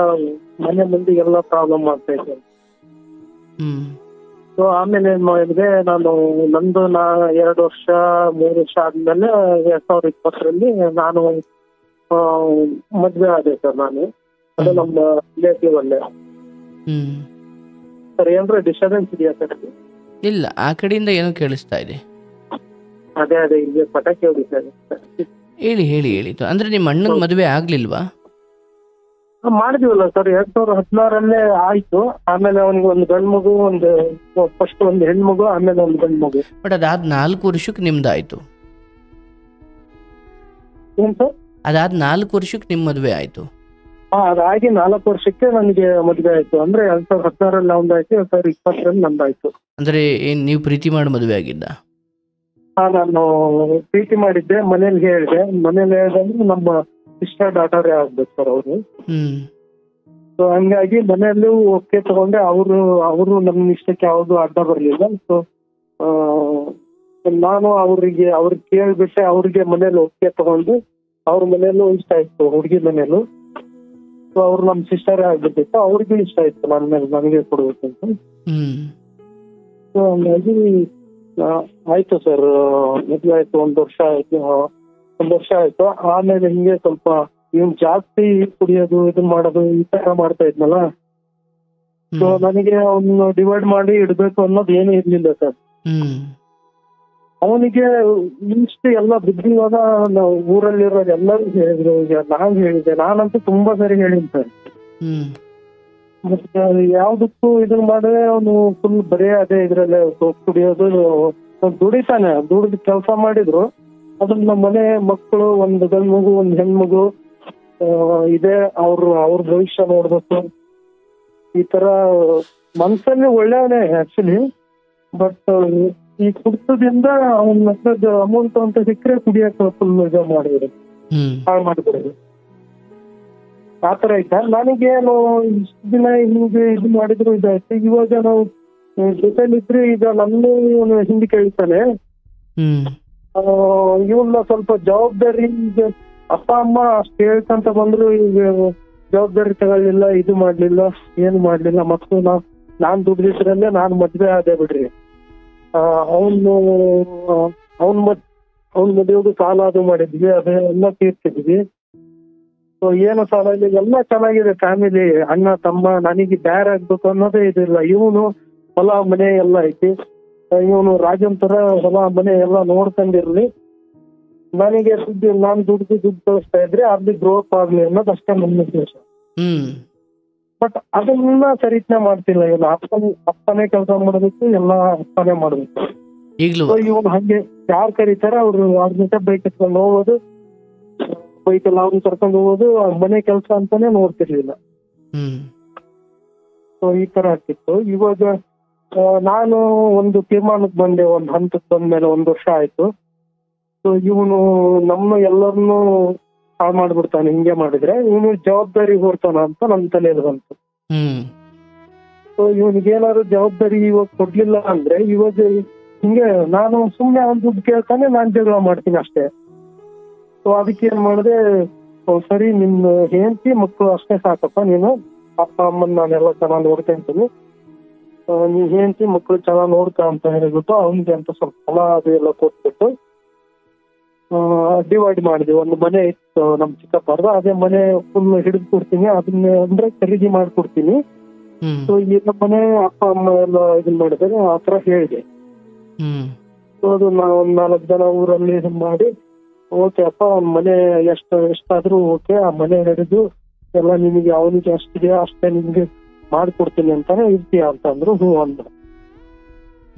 ಮನೆ ಮಂದಿಗೆ ಎಲ್ಲ ಪ್ರಾಬ್ಲಮ್ ಆಗ್ತಾ ಇತ್ತು. ಸೊ ಆಮೇಲೆ ಏನ್ ಮಾಡಿದ್ರೆ ನಾನು ನಂದು 2 ವರ್ಷ 3 ವರ್ಷ ಆದ್ಮೇಲೆ 2020ರಲ್ಲಿ ನಾನು ಮದ್ವೆ ಆದೆ ಸರ್. ನಾನು ಅದು ನಮ್ಮ ರಿಲೇಟಿವ್ ಅಲ್ಲೇ. ಸರ್ ಏನ್ರ ಡಿಸ್ಟರ್ಬೆನ್ಸ್ ಇದೆಯಾ ಸರ್? ಇಲ್ಲ, ಆ ಕಡೆಯಿಂದ ಏನೋ ಕೇಳಿಸ್ತಾ ಇದೆ. ಅದೇ ಇಲ್ಲಿ ಪಟಾಕಿ ಹೊಡಿತಾರೆ. ಹೇಳಿ. ಅಂದ್ರೆ ನಿಮ್ಮ ಅಣ್ಣನ ಮದುವೆ ಆಗ್ಲಿಲ್ವಾ? ಮಾಡಿದ್ವಲ್ಲ ಸರ್, 2016ರಲ್ಲೇ ಆಯ್ತು. ಆಮೇಲೆ ಅವನಿಗೆ ಒಂದು ಗಂಡು ಮಗು, ಫಸ್ಟ್ ಒಂದು ಹೆಣ್ಮಗು, ಆಮೇಲೆ ಒಂದು ಗಂಡು ಮಗು. ಬಟ್ ಅದಾದ 4 ವರ್ಷಕ್ಕೆ ನಿಮ್ದಾಯ್ತು? ಏನ್ ಸರ್? ಅದಾದ 4 ವರ್ಷಕ್ಕೆ ನಿಮ್ ಮದುವೆ ಆಯ್ತು? ಅದಾಗಿ 4 ವರ್ಷಕ್ಕೆ ನನಗೆ ಮದುವೆ ಆಯ್ತು. ಅಂದ್ರೆ 2016ರಲ್ಲಿ ಅವನದಾಯ್ತು, 2020ರಲ್ಲಿ ನಂದಾಯ್ತು. ಅಂದ್ರೆ ಏನ್ ನೀವು ಪ್ರೀತಿ ಮಾಡಿ ಮದುವೆ ಆಗಿದ್ದ? ನಾನು ಪ್ರೀತಿ ಮಾಡಿದ್ದೆ, ಮನೇಲಿ ಹೇಳಿದೆ. ಮನೇಲಿ ಹೇಳಿದ್ರೆ ನಮ್ಮ ಸಿಸ್ಟರ್ ಡಾಟರೇ ಆಗ್ಬೇಕು ಸರ್ ಅವರು. ಸೊ ಹಂಗಾಗಿ ಮನೆಯಲ್ಲೂ ಒಪ್ಪಿಗೆ ತಗೊಂಡೆ. ಅವರು ನಮ್ಮ ಇಷ್ಟಕ್ಕೆ ಯಾವ್ದು ಅಡ್ಡ ಬರ್ಲಿಲ್ಲ. ಸೊ ನಾನು ಅವ್ರಿಗೆ ಕೇಳ್ಬಿಟ್ಟೆ. ಅವ್ರಿಗೆ ಮನೇಲಿ ಒಪ್ಪಿಗೆ ತಗೊಂಡು ಅವ್ರ ಮನೆಯಲ್ಲೂ ಇಷ್ಟ ಆಯ್ತು, ಹುಡುಗಿ ಮನೇಲು. ಸೊ ಅವ್ರು ನಮ್ಮ ಸಿಸ್ಟರೇ ಆಗ್ಬಿಟ್ಟಿತ್ತು. ಅವ್ರಿಗೂ ಇಷ್ಟ ಆಯ್ತು ನನ್ನ ಮೇಲೆ, ನನಗೆ ಕೊಡ್ಬೇಕಂತ. ಸೊ ಹಂಗಾಗಿ ಆಯ್ತು ಸರ್, ಮದುವೆ ಆಯ್ತು. 1 ವರ್ಷ ಆಯ್ತು. ಆಮೇಲೆ ಹಿಂಗೆ ಸ್ವಲ್ಪ ಇವ್ನು ಜಾಸ್ತಿ ಕುಡಿಯೋದು, ಇದನ್ ಮಾಡೋದು, ಈ ತರ ಮಾಡ್ತಾ ಇದ್ನಲ್ಲ. ಸೊ ನನಗೆ ಅವ್ನ ಡಿವೈಡ್ ಮಾಡಿ ಇಡ್ಬೇಕು ಅನ್ನೋದು ಏನು ಇರ್ಲಿಲ್ಲ ಸರ್. ಅವನಿಗೆ ಇಷ್ಟು ಎಲ್ಲ ಬುದ್ಧಿವಾದ ಊರಲ್ಲಿರೋದು ಎಲ್ಲರೂ ಹೇಳಿದ್ರು, ಹೇಳಿದೆ. ನಾನಂತೂ ತುಂಬಾ ಸರಿ ಹೇಳಿನಿ ಸರ್. ಮತ್ತೆ ಯಾವ್ದಕ್ಕೂ ಇದನ್ ಮಾಡಿದ್ರೆ ಅವನು ಫುಲ್ ಬರೀ ಅದೇ ಇದ್ರಲ್ಲೇ ಕುಡಿಯೋದು. ದುಡಿತಾನೆ, ದುಡಿದು ಕೆಲಸ ಮಾಡಿದ್ರು ಅದನ್ನ ಮನೆ ಮಕ್ಕಳು, ಒಂದು ಗಂಡು ಮಗು, ಒಂದು ಹೆಣ್ಮಗು ಇದೆ, ಅವ್ರ ಭವಿಷ್ಯ ನೋಡ್ಬೇಕು, ಈ ತರ ಮನ್ಸಲ್ಲಿ ಒಳ್ಳೆಯವನೇ ಆಕ್ಚುಲಿ. ಬಟ್ ಈ ಕುಡಿತದಿಂದ ಅವನ ಹತ್ರ ಅಮೌಂಟ್ ಅಂತ ಸಿಕ್ಕರೆ ಕುಡಿಯಕ್ಕೆ ಫುಲ್ ಇದು ಮಾಡಿದ್ರು, ಹಾಳು ಮಾಡಿಬಿಡೋದು. ಆತರ ಆಯ್ತಾ. ನನಗೇನು ಇಷ್ಟು ದಿನ ಹಿಂಗೆ ಇದು ಮಾಡಿದ್ರು ಇದಾಯ್ತು. ಇವಾಗ ನಾವು ಜೊತೆಲಿದ್ರೆ ಈಗ ನನ್ನೂ ಹಿಂದೆ ಕೇಳ್ತಾನೆ. ಇವನ್ನ ಸ್ವಲ್ಪ ಜವಾಬ್ದಾರಿ, ಅಪ್ಪ ಅಮ್ಮ ಅಷ್ಟು ಹೇಳ್ಕಂತ ಬಂದ್ರು ಈಗ ಜವಾಬ್ದಾರಿ ತಗೊಳ್ಳಿಲ್ಲ, ಇದು ಮಾಡ್ಲಿಲ್ಲ, ಏನು ಮಾಡ್ಲಿಲ್ಲ. ಮತ್ತು ನಾನ್ ದುಡ್ದಿದ್ರಲ್ಲೇ ನಾನು ಮದ್ವೆ ಆದೆ ಬಿಡ್ರಿ. ಅವನ್ ಮದುವೆಗೂ ಸಾಲ ಅದು ಮಾಡಿದ್ವಿ, ಅದೆಲ್ಲ ತೀರ್ಸಿದ್ವಿ. ಸೊ ಏನು ಸಾಲ ಇಲ್ಲ, ಎಲ್ಲ ಚೆನ್ನಾಗಿದೆ ಫ್ಯಾಮಿಲಿ, ಅಣ್ಣ ತಮ್ಮ. ನನಗೆ ಬ್ಯಾರೆ ಆಗ್ಬೇಕು ಅನ್ನೋದೇ ಇದಿಲ್ಲ. ಇವನು ಹೊಲ ಮನೆ ಎಲ್ಲ ಐತಿ. ಇವನು ರಾಜನ್ ತರ ಹೊಲ ಮನೆ ಎಲ್ಲ ನೋಡ್ಕೊಂಡಿರ್ಲಿ, ನನಗೆ ನಾನ್ ದುಡ್ಡು ಕಳಿಸ್ತಾ ಇದ್ರೆ ಅಲ್ಲಿ ಗ್ರೋತ್ ಆಗ್ಲಿ ಅನ್ನೋದು ಅಷ್ಟೇ ನನ್ನ ಉದ್ದೇಶ. ಬಟ್ ಅದನ್ನ ಸರಿತ್ನೆ ಮಾಡ್ತಿಲ್ಲ. ಇವನು ಅಪ್ಪನೇ ಕೆಲಸ ಮಾಡ್ಬೇಕು, ಎಲ್ಲ ಅಪ್ಪನೇ ಮಾಡ್ಬೇಕು. ಈಗ್ಲೂ ಸೊ ಇವ್ನು ಹಂಗೆ ಯಾರ್ ಕರೀತಾರೆ ಅವ್ರ ಜೊತೆ ಬೈಕ್ ಎತ್ಕೊಂಡು ಹೋಗೋದು, ಬೈಕಲ್ಲಿ ಅವ್ರನ್ನ ಕರ್ಕೊಂಡು ಹೋಗೋದು, ಮನೆ ಕೆಲಸ ಅಂತಾನೆ ನೋಡ್ತಿರ್ಲಿಲ್ಲ. ಸೊ ಈ ತರ ಆಗ್ತಿತ್ತು. ಇವಾಗ ನಾನು ಒಂದು ತೀರ್ಮಾನಕ್ಕೆ ಬಂದೆ, ಒಂದ್ ಹಂತಕ್ಕೆ ಬಂದ್ಮೇಲೆ 1 ವರ್ಷ ಆಯ್ತು. ಸೊ ಇವನು ನಮ್ಮ ಎಲ್ಲರನ್ನು ಹಾಳು ಮಾಡ್ಬಿಡ್ತಾನೆ ಹಿಂಗೆ ಮಾಡಿದ್ರೆ, ಇವನು ಜವಾಬ್ದಾರಿ ಹೊರ್ತಾನ ಅಂತ ನನ್ನ ತಲೆಯಲ್ಲಿ ಬಂತು. ಸೊ ಇವನಿಗೆ ಏನಾದ್ರು ಜವಾಬ್ದಾರಿ ಇವಾಗ ಕೊಡ್ಲಿಲ್ಲ ಅಂದ್ರೆ ಇವಾಗ ಹಿಂಗೆ ನಾನು ಸುಮ್ನೆ ಅವ್ನ್ ದುಡ್ಡು ಕೇಳ್ತಾನೆ, ನಾನ್ ಜಗಳ ಮಾಡ್ತೀನಿ ಅಷ್ಟೇ. ಸೊ ಅದಕ್ಕೆ ಏನ್ ಮಾಡಿದೆ, ಸರಿ ನಿನ್ನ ಹೆಂಡತಿ ಮಕ್ಕಳು ಅಷ್ಟೇ ಸಾಕಪ್ಪ, ನೀನು ಅಪ್ಪ ಅಮ್ಮನ್ ನಾನೆಲ್ಲ ಚೆನ್ನಾಗಿ ನೋಡ್ಕೊಂತೀನಿ, ನೀ ಹೆಂಡತಿ ಮಕ್ಕಳು ಚೆನ್ನಾಗಿ ನೋಡ್ಕ ಅಂತ ಹೇಳ್ಬಿಟ್ಟು ಅವನಿಗೆ ಅಂತ ಸ್ವಲ್ಪ ಹೊಲ ಅದು ಎಲ್ಲ ಕೊಟ್ಬಿಟ್ಟು ಡಿವೈಡ್ ಮಾಡಿದ್ವಿ. ಒಂದು ಮನೆ ಇತ್ತು ನಮ್ ಚಿಕ್ಕಪ್ಪರ್ದು, ಅದೇ ಮನೆ ಫುಲ್ ಹಿಡಿದು ಕೊಡ್ತೀನಿ, ಅದನ್ನ ಅಂದ್ರೆ ಖರೀದಿ ಮಾಡ್ಕೊಡ್ತೀನಿ. ಸೊ ಈಗ ಮನೆ ಅಪ್ಪ ಅಮ್ಮ ಎಲ್ಲ ಇದನ್ ಮಾಡಿದ್ರೆ ಆತರ ಹೇಳಿದೆ. ಸೊ ಅದು ಒಂದ್ 4 ಜನ ಊರಲ್ಲಿ ಇದನ್ ಮಾಡಿ, ಓಕೆ ಅಪ್ಪ ಒಂದ್ ಮನೆ ಎಷ್ಟಾದ್ರೂ ಓಕೆ, ಆ ಮನೆ ಹಿಡಿದು ಎಲ್ಲ ನಿಮಗೆ ಅವನಿಗೆ ಅಷ್ಟಿದೆಯಾ ಅಷ್ಟೇ ನಿಮ್ಗೆ ಮಾಡ್ಕೊಡ್ತೀನಿ ಅಂತಾನೆ ಇರ್ತೀಯ ಅಂತಂದ್ರು. ಹ್ಞೂ ಅಂದ.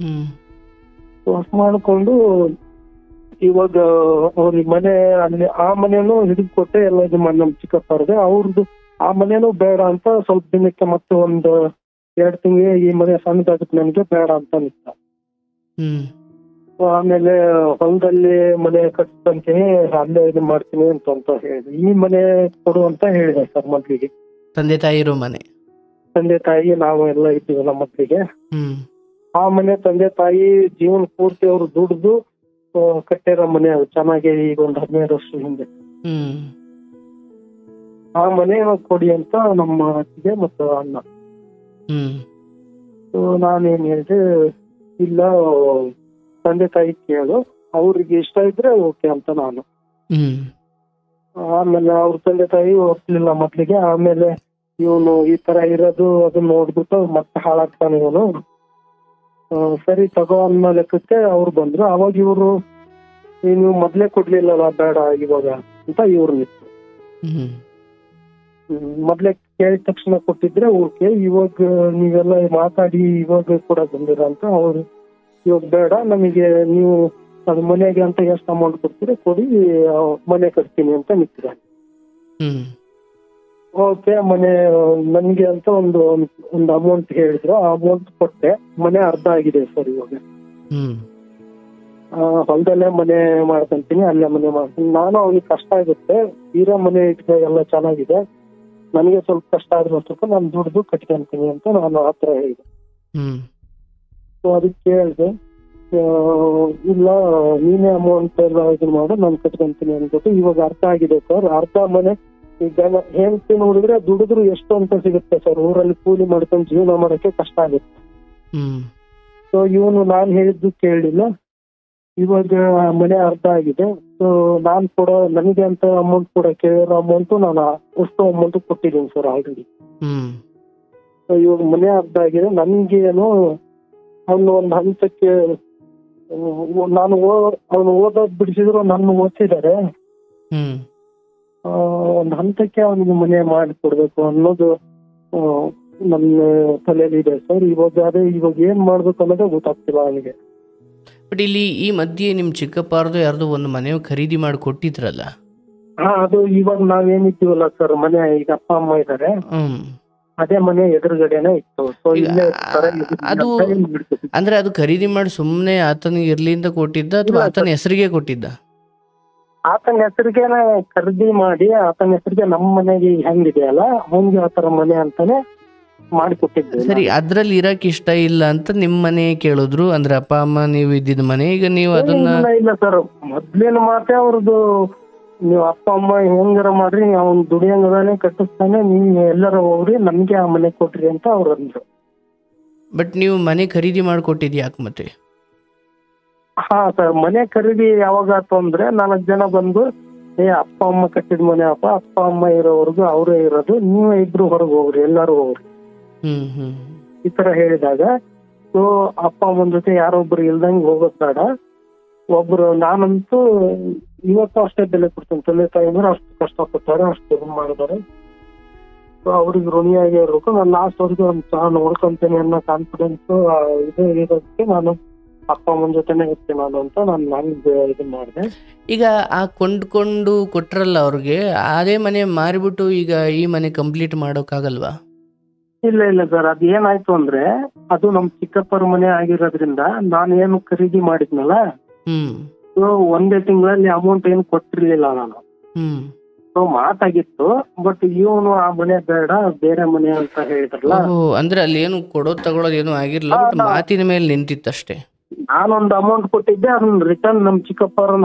ಅಷ್ಟ್ ಮಾಡ್ಕೊಂಡು ಇವಾಗ ಅವ್ರಿಗೆ ಮನೆ ಅಲ್ಲಿ ಆ ಮನೇನು ಹಿಡಿದು ಕೊಟ್ಟೆ ಎಲ್ಲ ಇದು ಮಾಡಿ ನಮ್ ಚಿಕ್ಕಪ್ಪರ್ದೆ. ಅವ್ರದ್ದು ಆ ಮನೇನು ಬೇಡ ಅಂತ ಸ್ವಲ್ಪ ದಿನಕ್ಕೆ ಮತ್ತೆ 1-2 ತಿಂಗಳಿಗೆ ಈ ಮನೆ ಸಣ್ಣದಾಗುತ್ತೆ ನನಗೆ ಬೇಡ ಅಂತ ನಿಂತ. ಆಮೇಲೆ ಹೊಲದಲ್ಲಿ ಮನೆ ಕಟ್ಕೊಂತೀನಿ, ಅಲ್ಲೇ ಇದು ಮಾಡ್ತೀನಿ ಅಂತ ಹೇಳಿದೆ. ಈ ಮನೆ ಕೊಡು ಅಂತ ಹೇಳಿದೆ ಸರ್ ಮೊದ್ಲಿಗೆ. ತಂದೆ ತಾಯಿ ಇರೋ ಮನೆ, ತಂದೆ ತಾಯಿ ನಾವು ಎಲ್ಲ ಇದ್ದೀವಲ್ಲ ಮೊದ್ಲಿಗೆ. ಆ ಮನೆ ತಂದೆ ತಾಯಿ ಜೀವನ ಪೂರ್ತಿ ಅವ್ರು ದುಡ್ದು ಕಟ್ಟಿರೋ ಮನೆ, ಅದು ಚೆನ್ನಾಗಿ ಈಗ ಒಂದು 15 ವರ್ಷದ ಹಿಂದೆ. ಆ ಮನೆ ಕೊಡಿ ಅಂತ ನಮ್ಮ ಅತ್ತಿಗೆ ಮತ್ತು ಅಣ್ಣ. ನಾನೇನ್ ಹೇಳಿದೆ, ಇಲ್ಲ ತಂದೆ ತಾಯಿ ಕೇಳು, ಅವ್ರಿಗೆ ಇಷ್ಟ ಇದ್ರೆ ಓಕೆ ಅಂತ ನಾನು. ಆಮೇಲೆ ಅವ್ರ ತಂದೆ ತಾಯಿ ಒಪ್ಲಿಲ್ಲ ಮೊದ್ಲಿಗೆ. ಆಮೇಲೆ ಇವನು ಈ ತರ ಇರೋದು ಅದನ್ನ ನೋಡ್ಬಿಟ್ಟು ಮತ್ತೆ ಹಾಳಾಗ್ತಾನೆ ಇವನು, ಸರಿ ತಗೋ ಅನ್ನೋ ಲೆಕ್ಕಕ್ಕೆ ಅವ್ರು ಬಂದ್ರು. ಅವಾಗ ಇವ್ರು ನೀವು ಮೊದ್ಲೇ ಕೊಡ್ಲಿಲ್ಲಲ್ಲ ಬೇಡ ಇವಾಗ ಅಂತ ಇವ್ರು ನಿಂತು. ಮೊದ್ಲೇ ಕೇಳಿದ ತಕ್ಷಣ ಕೊಟ್ಟಿದ್ರೆ ಓಕೆ, ಇವಾಗ ನೀವೆಲ್ಲ ಮಾತಾಡಿ ಇವಾಗ ಕೂಡ ಬಂದಿರ ಅಂತ ಅವ್ರು, ಇವಾಗ ಬೇಡ ನಮಗೆ, ನೀವು ಅದು ಮನೆಗೆ ಅಂತ ಎಷ್ಟು ಅಮೌಂಟ್ ಕೊಡ್ತೀರಿ ಕೊಡಿ, ಮನೆ ಕಟ್ತೀನಿ ಅಂತ ನಿಂತಿದ್ದಾರೆ. ಓಕೆ, ಮನೆ ನನ್ಗೆ ಅಂತ ಒಂದು ಅಮೌಂಟ್ ಹೇಳಿದ್ರು, ಆ ಅಮೌಂಟ್ ಕೊಟ್ಟೆ. ಮನೆ ಅರ್ಧ ಆಗಿದೆ ಸರ್ ಇವಾಗ. ಹೊಲದಲ್ಲೇ ಮನೆ ಮಾಡ್ಕೊಂತೀನಿ, ಅಲ್ಲೇ ಮನೆ ಮಾಡ್ತೀನಿ. ನಾನು ಅವ್ನಿಗೆ ಕಷ್ಟ ಆಗುತ್ತೆ, ಇರೋ ಮನೆ ಇಟ್ಕೊ ಎಲ್ಲ ಚೆನ್ನಾಗಿದೆ, ನನಗೆ ಸ್ವಲ್ಪ ಕಷ್ಟ ಆದ್ರೆ ಸ್ವಲ್ಪ ನಾನು ದುಡ್ದು ಕಟ್ಕೊಂತೀನಿ ಅಂತ ನಾನು ಆತರ ಹೇಳಿದೆ. ಸೊ ಅದಕ್ಕೆ ಕೇಳಿದೆ, ಇಲ್ಲ ನೀನೇ ಅಮೌಂಟ್ ಎಲ್ಲ ಇದನ್ನ ಮಾಡು, ನಾನು ಕಟ್ಕೊಂತೀನಿ ಅಂದ್ಬಿಟ್ಟು. ಇವಾಗ ಅರ್ಥ ಆಗಿದೆ ಸರ್, ಅರ್ಧ ಮನೆ ಈಗ ಹೆಂಡತಿ ನೋಡಿದ್ರೆ ದುಡಿದ್ರು ಎಷ್ಟು ಅಂತ ಸಿಗುತ್ತೆ ಸರ್, ಊರಲ್ಲಿ ಕೂಲಿ ಮಾಡ್ಕೊಂಡು ಜೀವನ ಮಾಡಕ್ಕೆ ಕಷ್ಟ ಆಗುತ್ತೆ. ಸೊ ಇವನು ನಾನ್ ಹೇಳಿದ್ದು ಕೇಳಲಿಲ್ಲ. ಇವಾಗ ಮನೆ ಅರ್ಧ ಆಗಿದೆ. ಸೊ ನಾನ್ ಕೊಡೋ ನನಗೆ ಅಂತ ಅಮೌಂಟ್ ಕೂಡ ಕೇಳಿರೋ ಅಮೌಂಟ್ ನಾನು ಅಷ್ಟು ಅಮೌಂಟ್ ಕೊಟ್ಟಿದ್ದೀನಿ ಸರ್ ಆಲ್ರೆಡಿ. ಸೊ ಇವಾಗ ಮನೆ ಅರ್ಧ ಆಗಿದೆ. ನನ್ಗೇನು ಅವನು ಒಂದು ಹಂತಕ್ಕೆ ನಾನು ಅವನು ಓದೋದ್ ಬಿಡಿಸಿದ್ರು ನನ್ನ ಓದಿಸಿದ್ದಾರೆ, ಒಂದು ಹಂತಕ್ಕೆ ಅವನಿಗೆ ಮನೆ ಮಾಡಿ ಕೊಡ್ಬೇಕು ಅನ್ನೋದು ನನ್ನ ತಲೆಯಲ್ಲಿ ಇದೆ ಸರ್. ಇವಾಗ ಏನ್ ಮಾಡ್ಬೇಕು ಅನ್ನೋದೇ ಗೊತ್ತಾಗ್ತಿಲ್ಲ ಅವನಿಗೆ. ಬಟ್ ಇಲ್ಲಿ ಈ ಮಧ್ಯೆ ನಿಮ್ ಚಿಕ್ಕಪ್ಪಾರ್ದು ಯಾರ್ದು ಒಂದು ಮನೆ ಖರೀದಿ ಮಾಡಿ ಕೊಟ್ಟಿದ್ರಲ್ಲ? ಅದು ಇವಾಗ ನಾವೇನಿದ್ದೀವಲ್ಲ ಸರ್, ಮನೆ ಈಗ ಅಪ್ಪ ಅಮ್ಮ ಇದ್ದಾರೆ, ಅದೇ ಮನೆ ಎದುರುಗಡೆನೆ ಇತ್ತು. ಸೊ ಇಲ್ಲೇ ಅದು ಅಂದ್ರೆ ಅದು ಖರೀದಿ ಮಾಡಿ ಸುಮ್ನೆ ಆತನಿಗೆ ಇರ್ಲಿ ಅಂತ ಕೊಟ್ಟಿದ್ದ ಅಥವಾ ಆತನ ಹೆಸರಿಗೆ ಕೊಟ್ಟಿದ್ದ? ಆತನ ಹೆಸರಿಗೆನೆ ಖರೀದಿ ಮಾಡಿ ಆತನ ಹೆಸರಿಗೆ ನಮ್ಮ ಮನೆಗೆ ಹೆಂಗಿದೆಯಲ್ಲ ಅವನ್ಗೆ ಆತರ ಮನೆ ಅಂತಾನೆ ಮಾಡಿಕೊಟ್ಟಿದ್ದೆ. ಸರಿ, ಅದ್ರಲ್ಲಿ ಇರಕ್ ಇಷ್ಟ ಇಲ್ಲ ಅಂತ ನಿಮ್ ಮನೆ ಕೇಳಿದ್ರು ಅಂದ್ರೆ ಅಪ್ಪ ಅಮ್ಮ ನೀವು ಇದ್ದಿದ್ ಮನೆ, ಈಗ ನೀವು ಅದನ್ನ? ಇಲ್ಲ ಸರ್, ಮೊದ್ಲೇನ ಮಾತೆ ಅವ್ರದ್ದು, ನೀವು ಅಪ್ಪ ಅಮ್ಮ ಹೆಂಗಾರ ಮಾಡ್ರಿ, ಅವ್ನ್ ದುಡಿಯಂಗದಾನೆ ಕಟ್ಟಿಸ್ತಾನೆ, ನೀವ್ ಎಲ್ಲಾರ ಹೋಗ್ರಿ, ನಮ್ಗೆ ಆ ಮನೆ ಕೊಟ್ರಿ ಅಂತ ಅವ್ರು ಅಂದ್ರು. ಬಟ್ ನೀವು ಮನೆ ಖರೀದಿ ಮಾಡ್ಕೊಟ್ಟಿದ್ ಯಾಕೆ ಮತ್ತೆ? ಹಾ ಸರ್, ಮನೆ ಖರೀದಿ ಯಾವಾಗ ಆಯ್ತು ಅಂದ್ರೆ 4 ಜನ ಬಂದು, ಅಪ್ಪ ಅಮ್ಮ ಕಟ್ಟಿದ ಮನೆ ಅಪ್ಪ ಅಮ್ಮ ಇರೋವರೆಗೂ ಅವರೇ ಇರೋದು, ನೀವೇ ಇಬ್ರು ಹೊರಗೆ ಹೋಗ್ರಿ, ಎಲ್ಲಾರು ಹೋಗ್ರಿ ಈ ತರ ಹೇಳಿದಾಗ, ಸೊ ಅಪ್ಪ ಅಮ್ಮನ ಜೊತೆ ಯಾರೊಬ್ರು ಇಲ್ದಂಗೆ ಹೋಗೋದ್ ಬೇಡ, ಒಬ್ರು ನಾನಂತೂ ಇವತ್ತು ಅಷ್ಟೇ ಬೆಲೆ ಕೊಡ್ತೀನಿ, ತಂದೆ ತಾಯಿ ಅಂದ್ರೆ ಅಷ್ಟು ಕಷ್ಟಪಡ್ತಾರೆ, ಅಷ್ಟು ಇದು ಮಾಡಿದಾರೆ, ಸೊ ಅವ್ರಿಗೆ ಋಣಿಯಾಗಿ ಇರ್ಬೇಕು. ನಾನು ಲಾಸ್ಟ್ ಅವ್ರಿಗೆ ಒಂದು ನೋಡ್ಕೊಂತೇನೆ ಅನ್ನೋ ಕಾನ್ಫಿಡೆನ್ಸ್ ಇದು ಇರೋದಕ್ಕೆ ನಾನು ಅಪ್ಪ ಅಮ್ಮನ ಜೊತೆನೆ ಇರ್ತೀನಿ ನಾನು ಅಂತ ನಾನು ಇದನ್ನ ಮಾಡಿದೆ. ಈಗ ಆ ಕೊಂಡ್ಕೊಂಡು ಕೊಟ್ರಲ್ಲ ಅವ್ರಿಗೆ, ಅದೇ ಮನೆ ಮಾರಿಬಿಟ್ಟು ಈಗ ಈ ಮನೆ ಕಂಪ್ಲೀಟ್ ಮಾಡೋಕ್ಕಾಗಲ್ವಾ? ಇಲ್ಲ ಸರ್, ಅದ್ ಏನಾಯ್ತು ಅಂದ್ರೆ ಅದು ನಮ್ ಚಿಕ್ಕಪ್ಪರ ಮನೆ ಆಗಿರೋದ್ರಿಂದ ನಾನು ಏನು ಖರೀದಿ ಮಾಡಿದ್ನಲ್ಲ, ಒಂದೇ ತಿಂಗಳಲ್ಲಿ ಅಮೌಂಟ್ ಏನು ಕೊಟ್ಟಿರ್ಲಿಲ್ಲ ನಾನು. ಸೊ ಮಾತಾಗಿತ್ತು, ಬಟ್ ಇವನು ಆ ಮನೆ ಬೇಡ ಬೇರೆ ಮನೆ ಅಂತ ಹೇಳಿದ್ರಲ್ಲ. ಅಂದ್ರೆ ಅಲ್ಲಿ ಏನು ಕೊಡೋದ್ ತಗೊಳೋದ್ ಏನು ಆಗಿರ್ಲಿಲ್ಲ, ಮಾತಿನ ಮೇಲೆ ನಿಂತಿತ್ತಷ್ಟೇ. ನಾನೊಂದು ಅಮೌಂಟ್ ಕೊಟ್ಟಿದ್ದೆ, ಅದನ್ನ ರಿಟರ್ನ್ ನಮ್ ಚಿಕ್ಕಪ್ಪರು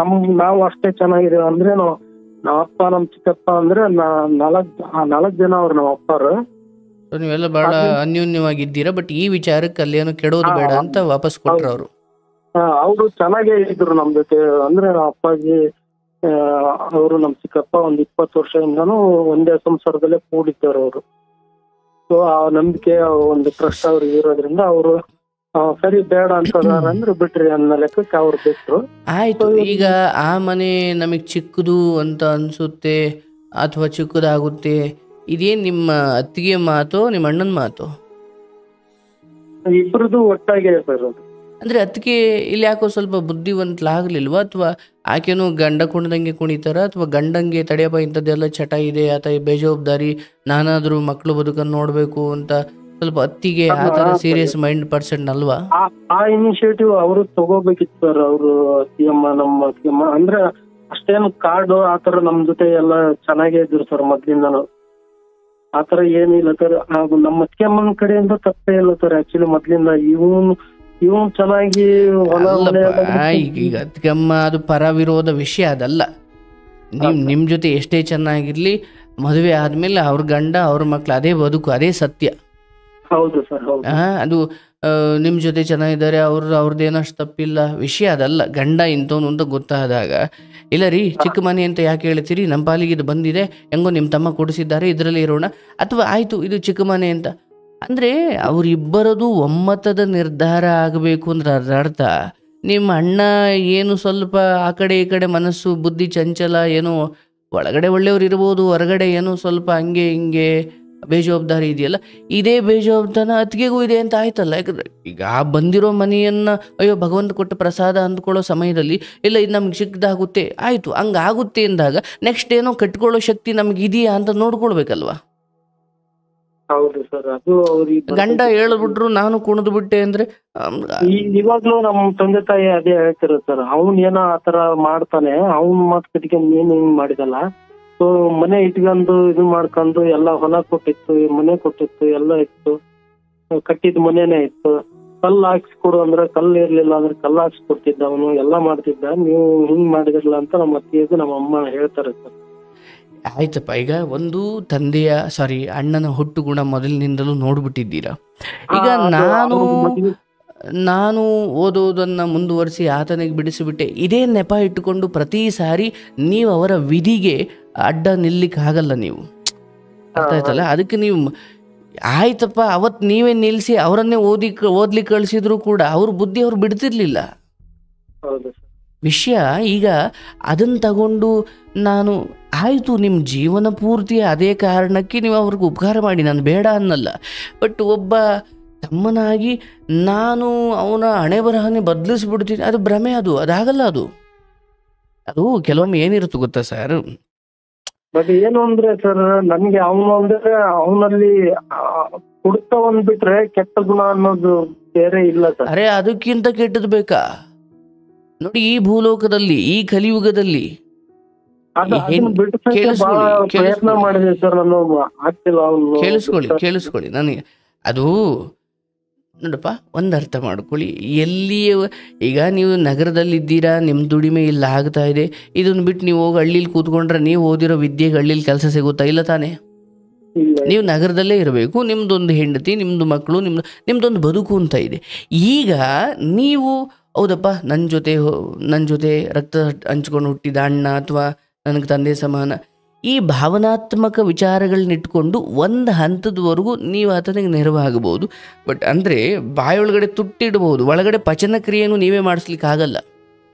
ನಾವು ಅಷ್ಟೇ ಚೆನ್ನಾಗಿದೆ ಅಂದ್ರೆ ನಾವ್ ಅಪ್ಪ ನಮ್ ಚಿಕ್ಕಪ್ಪ ಅಂದ್ರೆ ನಾಲ್ಕ್ ಜನ ಅವ್ರು ನಮ್ಮ ಅಪ್ಪರು. ನೀವೆಲ್ಲ ಬಹಳ ಅನ್ಯೂನ್ಯವಾಗಿದ್ದೀರಾ, ಬಟ್ ಈ ವಿಚಾರಕ್ಕೆ ಅಲ್ಲೇನು ಕೆಡೋದು ಬೇಡ ಅಂತ ವಾಪಸ್ ಕೊಟ್ರು ಅವರು. ಅವರು ಚೆನ್ನಾಗೇ ಇದ್ರು ನಮ್ ಜೊತೆ. ಅಂದ್ರೆ ನಮ್ಮ ಅಪ್ಪಾಜಿ ಅವರು ನಮ್ ಚಿಕ್ಕಪ್ಪ ಒಂದ್ 20 ವರ್ಷದಿಂದಾನು ಒಂದೇ ಸಂಸಾರದಲ್ಲೇ ಕೂಡಿದ್ದಾರೆ ಅವರು. ಸೊ ಆ ನಂಬಿಕೆ ಒಂದು ಟ್ರಸ್ಟ್ ಅವ್ರಿಗೆ ಇರೋದ್ರಿಂದ ಅವರು ಸರಿ ಬೇಡ ಅಂತಂದ್ರೆ ಬಿಟ್ರಿ ಅನ್ನೋ ಲೆಕ್ಕಕ್ಕೆ ಅವ್ರು ಬಿಟ್ರು. ಆಯ್ತು, ಈಗ ಆ ಮನೆ ನಮಗ್ ಚಿಕ್ಕದು ಅಂತ ಅನ್ಸುತ್ತೆ ಅಥವಾ ಚಿಕ್ಕದಾಗುತ್ತೆ, ಇದೇನ್ ನಿಮ್ಮ ಅತ್ತಿಗೆ ಮಾತು ನಿಮ್ಮ ಅಣ್ಣನ ಮಾತು? ಇಬ್ರದ್ದು ಒಟ್ಟಾಗೆ ಸರ್. ಅಂದ್ರೆ ಅತ್ತಿಗೆ ಇಲ್ಲಿ ಯಾಕೋ ಸ್ವಲ್ಪ ಬುದ್ಧಿವಂತಲಾಗ್ಲಿಲ್ವಾ, ಅಥವಾ ಆಕೆನೂ ಗಂಡ ಕುಣಿದಂಗೆ ಕುಣಿತಾರ, ಅಥವಾ ಗಂಡಂಗೆ ತಡೆಯಪ್ಪ ಇಂಥದ್ದೆಲ್ಲ ಚಟ ಇದೆ ಆತ ಬೇಜವಾಬ್ದಾರಿ, ನಾನಾದ್ರೂ ಮಕ್ಳು ಬದುಕನ್ನು ನೋಡ್ಬೇಕು ಅಂತ ಸ್ವಲ್ಪ ಅತ್ತಿಗೆ ಆ ತರ ಸೀರಿಯಸ್ ಮೈಂಡ್ ಪರ್ಸನ್ ಅಲ್ವಾ? ಆ ಇನಿಷಿಯೇಟಿವ್ ಅವರು ತಗೋಬೇಕಿತ್ತು ಸರ್. ಅವರು ಅತ್ತಿಯಮ್ಮ ನಮ್ಮ ಅತ್ತಿಯಮ್ಮ ಅಂದ್ರೆ ಅಷ್ಟೇನು ಕಾಡು ಆತರ ನಮ್ ಜೊತೆ ಎಲ್ಲ ಚೆನ್ನಾಗೇ ಇದ್ರು ಸರ್ ಮೊದ್ಲಿಂದನು. ಆತರ ಏನಿಲ್ಲ ಸರ್. ನಮ್ಮ ಅತ್ತಿಯಮ್ಮನ ಕಡೆಯಿಂದ ತಪ್ಪೇ ಇಲ್ಲ ಸರ್. ಆಕ್ಚುಲಿ ಮೊದ್ಲಿಂದ ಇವನ್ ಚೆನ್ನಾಗಿ ಈಗ ಅತ್ತಿಗೆಮ್ಮ ಅದು ಪರ ವಿರೋಧ ವಿಷಯ ಅದಲ್ಲ. ನಿಮ್ ಜೊತೆ ಎಷ್ಟೇ ಚೆನ್ನಾಗಿರ್ಲಿ, ಮದುವೆ ಆದ್ಮೇಲೆ ಅವ್ರ ಗಂಡ ಅವ್ರ ಮಕ್ಳು ಅದೇ ಬದುಕು, ಅದೇ ಸತ್ಯ. ಹೌದು ಸರ್. ಅದು ನಿಮ್ ಜೊತೆ ಚೆನ್ನಾಗಿದ್ದಾರೆ, ಅವ್ರದ್ದೇನಷ್ಟು ತಪ್ಪಿಲ್ಲ, ವಿಷಯ ಅದಲ್ಲ. ಗಂಡ ಇಂಥವ್ನು ಅಂತ ಗೊತ್ತಾದಾಗ, ಇಲ್ಲ ರೀ ಚಿಕ್ಕ ಮನೆ ಅಂತ ಯಾಕೆ ಹೇಳ್ತೀರಿ, ನಮ್ಮ ಪಾಲಿಗೆ ಇದು ಬಂದಿದೆ, ಹೆಂಗೋ ನಿಮ್ಮ ತಮ್ಮ ಕೊಡಿಸಿದ್ದಾರೆ ಇದರಲ್ಲಿ ಇರೋಣ, ಅಥವಾ ಆಯ್ತು ಇದು ಚಿಕ್ಕ ಮನೆ ಅಂತ ಅಂದ್ರೆ ಅವರಿಬ್ಬರದು ಒಮ್ಮತದ ನಿರ್ಧಾರ ಆಗಬೇಕು ಅಂದ್ರೆ ಅದರ ಅರ್ಥ ನಿಮ್ಮ ಅಣ್ಣ ಏನು ಸ್ವಲ್ಪ ಆ ಕಡೆ ಈ ಕಡೆ ಮನಸ್ಸು ಬುದ್ಧಿ ಚಂಚಲ, ಏನೋ ಒಳಗಡೆ ಒಳ್ಳೆಯವ್ರು ಇರ್ಬೋದು, ಹೊರಗಡೆ ಏನೋ ಸ್ವಲ್ಪ ಹಂಗೆ ಹಿಂಗೆ ಬೇಜವಾಬ್ದಾರಿ ಇದೆಯಲ್ಲ, ಇದೇ ಬೇಜವಾಬ್ದಾನ ಅತ್ತಿಗೆಗೂ ಇದೆ ಅಂತ ಆಯ್ತಲ್ಲ. ಯಾಕಂದ್ರೆ ಈಗ ಆ ಬಂದಿರೋ ಮನೆಯನ್ನ ಅಯ್ಯೋ ಭಗವಂತ ಕೊಟ್ಟ ಪ್ರಸಾದ ಅಂದ್ಕೊಳ್ಳೋ ಸಮಯದಲ್ಲಿ ಇಲ್ಲ ಇದು ನಮ್ಗೆ ಸಿಕ್ಕದಾಗುತ್ತೆ, ಆಯ್ತು ಹಂಗಾಗುತ್ತೆ ಅಂದಾಗ ನೆಕ್ಸ್ಟ್ ಏನೋ ಕಟ್ಕೊಳ್ಳೋ ಶಕ್ತಿ ನಮ್ಗೆ ಇದೆಯಾ ಅಂತ ನೋಡ್ಕೊಳ್ಬೇಕಲ್ವಾ. ಹೌದು ಸರ್. ಅದು ಗಂಡ ಹೇಳ್ಬಿಟ್ರು ನಾನು ಕುಣಿದು ಬಿಟ್ಟೆ ಅಂದ್ರೆ ಇವಾಗ್ಲೂ ನಮ್ ತಂದೆ ತಾಯಿ ಅದೇ ಹೇಳ್ತಿರೋ ಸರ್. ಅವ್ನ್ ಏನೋ ಆತರ ಮಾಡ್ತಾನೆ, ಅವ್ನ್ ಮಾತು ಕಟ್ಕೊಂಡು ನೀನ್ ಹಿಂಗ್ ಮಾಡಿದಲ್ಲ. ಸೊ ಮನೆ ಇಟ್ಕೊಂಡು ಇದು ಮಾಡ್ಕೊಂಡು ಎಲ್ಲ ಹೊಲ ಕೊಟ್ಟಿತ್ತು, ಮನೆ ಕೊಟ್ಟಿತ್ತು, ಎಲ್ಲ ಇತ್ತು, ಕಟ್ಟಿದ ಮನೆನೇ ಇತ್ತು. ಕಲ್ಲು ಹಾಕ್ಸ್ಕೊಡು ಅಂದ್ರೆ ಕಲ್ಲು ಇರ್ಲಿಲ್ಲ ಅಂದ್ರೆ ಕಲ್ಲು ಹಾಕ್ಸ್ಕೊಡ್ತಿದ್ದ ಅವನು, ಎಲ್ಲ ಮಾಡ್ತಿದ್ದ. ನೀವು ಹಿಂಗ್ ಮಾಡಿದಿರಲ್ಲ ಅಂತ ನಮ್ಮ ಅತ್ತಿಗೆ ನಮ್ಮ ಅಮ್ಮ ಹೇಳ್ತಾರೆ ಸರ್. ಆಯ್ತಪ್ಪ, ಈಗ ಒಂದು ಅಣ್ಣನ ಹುಟ್ಟು ಗುಣ ಮೊದಲಿನಿಂದಲೂ ನೋಡ್ಬಿಟ್ಟಿದ್ದೀರಾ. ಈಗ ನಾನು ಓದೋದನ್ನ ಮುಂದುವರಿಸಿ ಆತನಿಗೆ ಬಿಡಿಸಿಬಿಟ್ಟೆ, ಇದೇ ನೆಪ ಇಟ್ಟುಕೊಂಡು ಪ್ರತಿ ಸಾರಿ ನೀವು ಅವರ ವಿಧಿಗೆ ಅಡ್ಡ ನಿಲ್ಲಿಕ್ಕೆ ಆಗಲ್ಲ. ನೀವು ಅರ್ಥ ಆಯ್ತಲ್ಲ. ಅದಕ್ಕೆ ನೀವು ಆಯ್ತಪ್ಪ ಅವತ್ತು ನೀವೇ ನಿಲ್ಲಿಸಿ ಅವರನ್ನೇ ಓದ್ಲಿಕ್ಕೆ ಕಳಿಸಿದ್ರು ಕೂಡ ಅವ್ರ ಬುದ್ಧಿ ಅವ್ರು ಬಿಡ್ತಿರ್ಲಿಲ್ಲ. ವಿಷಯ ಈಗ ಅದನ್ನು ತಗೊಂಡು ನಾನು ಆಯಿತು ನಿಮ್ಮ ಜೀವನ ಪೂರ್ತಿ ಅದೇ ಕಾರಣಕ್ಕೆ ನೀವು ಅವ್ರಿಗೆ ಉಪಕಾರ ಮಾಡಿ, ನಾನು ಬೇಡ ಅನ್ನಲ್ಲ. ಬಟ್ ಒಬ್ಬ ತಮ್ಮನಾಗಿ ನಾನು ಅವನ ಹಣೆ ಬರಹನೇ ಬದಲಿಸ್ಬಿಡ್ತೀನಿ, ಅದು ಭ್ರಮೆ, ಅದಾಗಲ್ಲ. ಅದು ಕೆಲವೊಮ್ಮೆ ಏನಿರುತ್ತೆ ಗೊತ್ತಾ ಸರ್, ಬಟ್ ಏನು ಅಂದ್ರೆ ಸರ್ ನನ್ಗೆ ಅವನು ಅಂದ್ರೆ ಅವನಲ್ಲಿ ಕುಡ್ತವನ್ ಬಿಟ್ರೆ ಕೆಟ್ಟ ಗುಣ ಅನ್ನೋದು ಬೇರೆ ಇಲ್ಲ ಸರ್. ಅರೆ ಅದಕ್ಕಿಂತ ಕೆಟ್ಟದ್ದು ಬೇಕಾ ನೋಡಿ ಈ ಭೂಲೋಕದಲ್ಲಿ, ಈ ಕಲಿಯುಗದಲ್ಲಿ. ಕೇಳಿಸ್ಕೊಳ್ಳಿ ನನಗೆ ಅದು ನೋಡಪ್ಪ, ಒಂದು ಅರ್ಥ ಮಾಡ್ಕೊಳ್ಳಿ. ಈಗ ನೀವು ನಗರದಲ್ಲಿದ್ದೀರಾ, ನಿಮ್ಮ ದುಡಿಮೆ ಇಲ್ಲ ಆಗ್ತಾ ಇದೆ, ಇದನ್ನು ಬಿಟ್ಟು ನೀವು ಹೋಗಿ ಹಳ್ಳಿಲಿ ಕೂತ್ಕೊಂಡ್ರೆ ನೀವು ಓದಿರೋ ವಿದ್ಯೆಗೆ ಹಳ್ಳಿಲಿ ಕೆಲಸ ಸಿಗುತ್ತಾ? ಇಲ್ಲ ತಾನೇ. ನೀವು ನಗರದಲ್ಲೇ ಇರಬೇಕು, ನಿಮ್ದೊಂದು ಹೆಂಡತಿ, ನಿಮ್ಮದು ಮಕ್ಕಳು, ನಿಮ್ದೊಂದು ಬದುಕು ಅಂತ ಇದೆ. ಈಗ ನೀವು ಹೌದಪ್ಪ ನನ್ನ ಜೊತೆ ರಕ್ತ ಹಂಚ್ಕೊಂಡು ಹುಟ್ಟಿದ ಅಣ್ಣ ಅಥವಾ ನನಗೆ ತಂದೆ ಸಮಾನ, ಈ ಭಾವನಾತ್ಮಕ ವಿಚಾರಗಳನ್ನಿಟ್ಕೊಂಡು ಒಂದು ಹಂತದವರೆಗೂ ನೀವು ಆತನಿಗೆ ನೆರವಾಗಬಹುದು. ಬಟ್ ಅಂದರೆ ಬಾಯೊಳಗಡೆ ತುಟ್ಟಿಡ್ಬೋದು, ಒಳಗಡೆ ಪಚನ ಕ್ರಿಯೆನೂ ನೀವೇ ಮಾಡಿಸ್ಲಿಕ್ಕೆ ಆಗಲ್ಲ.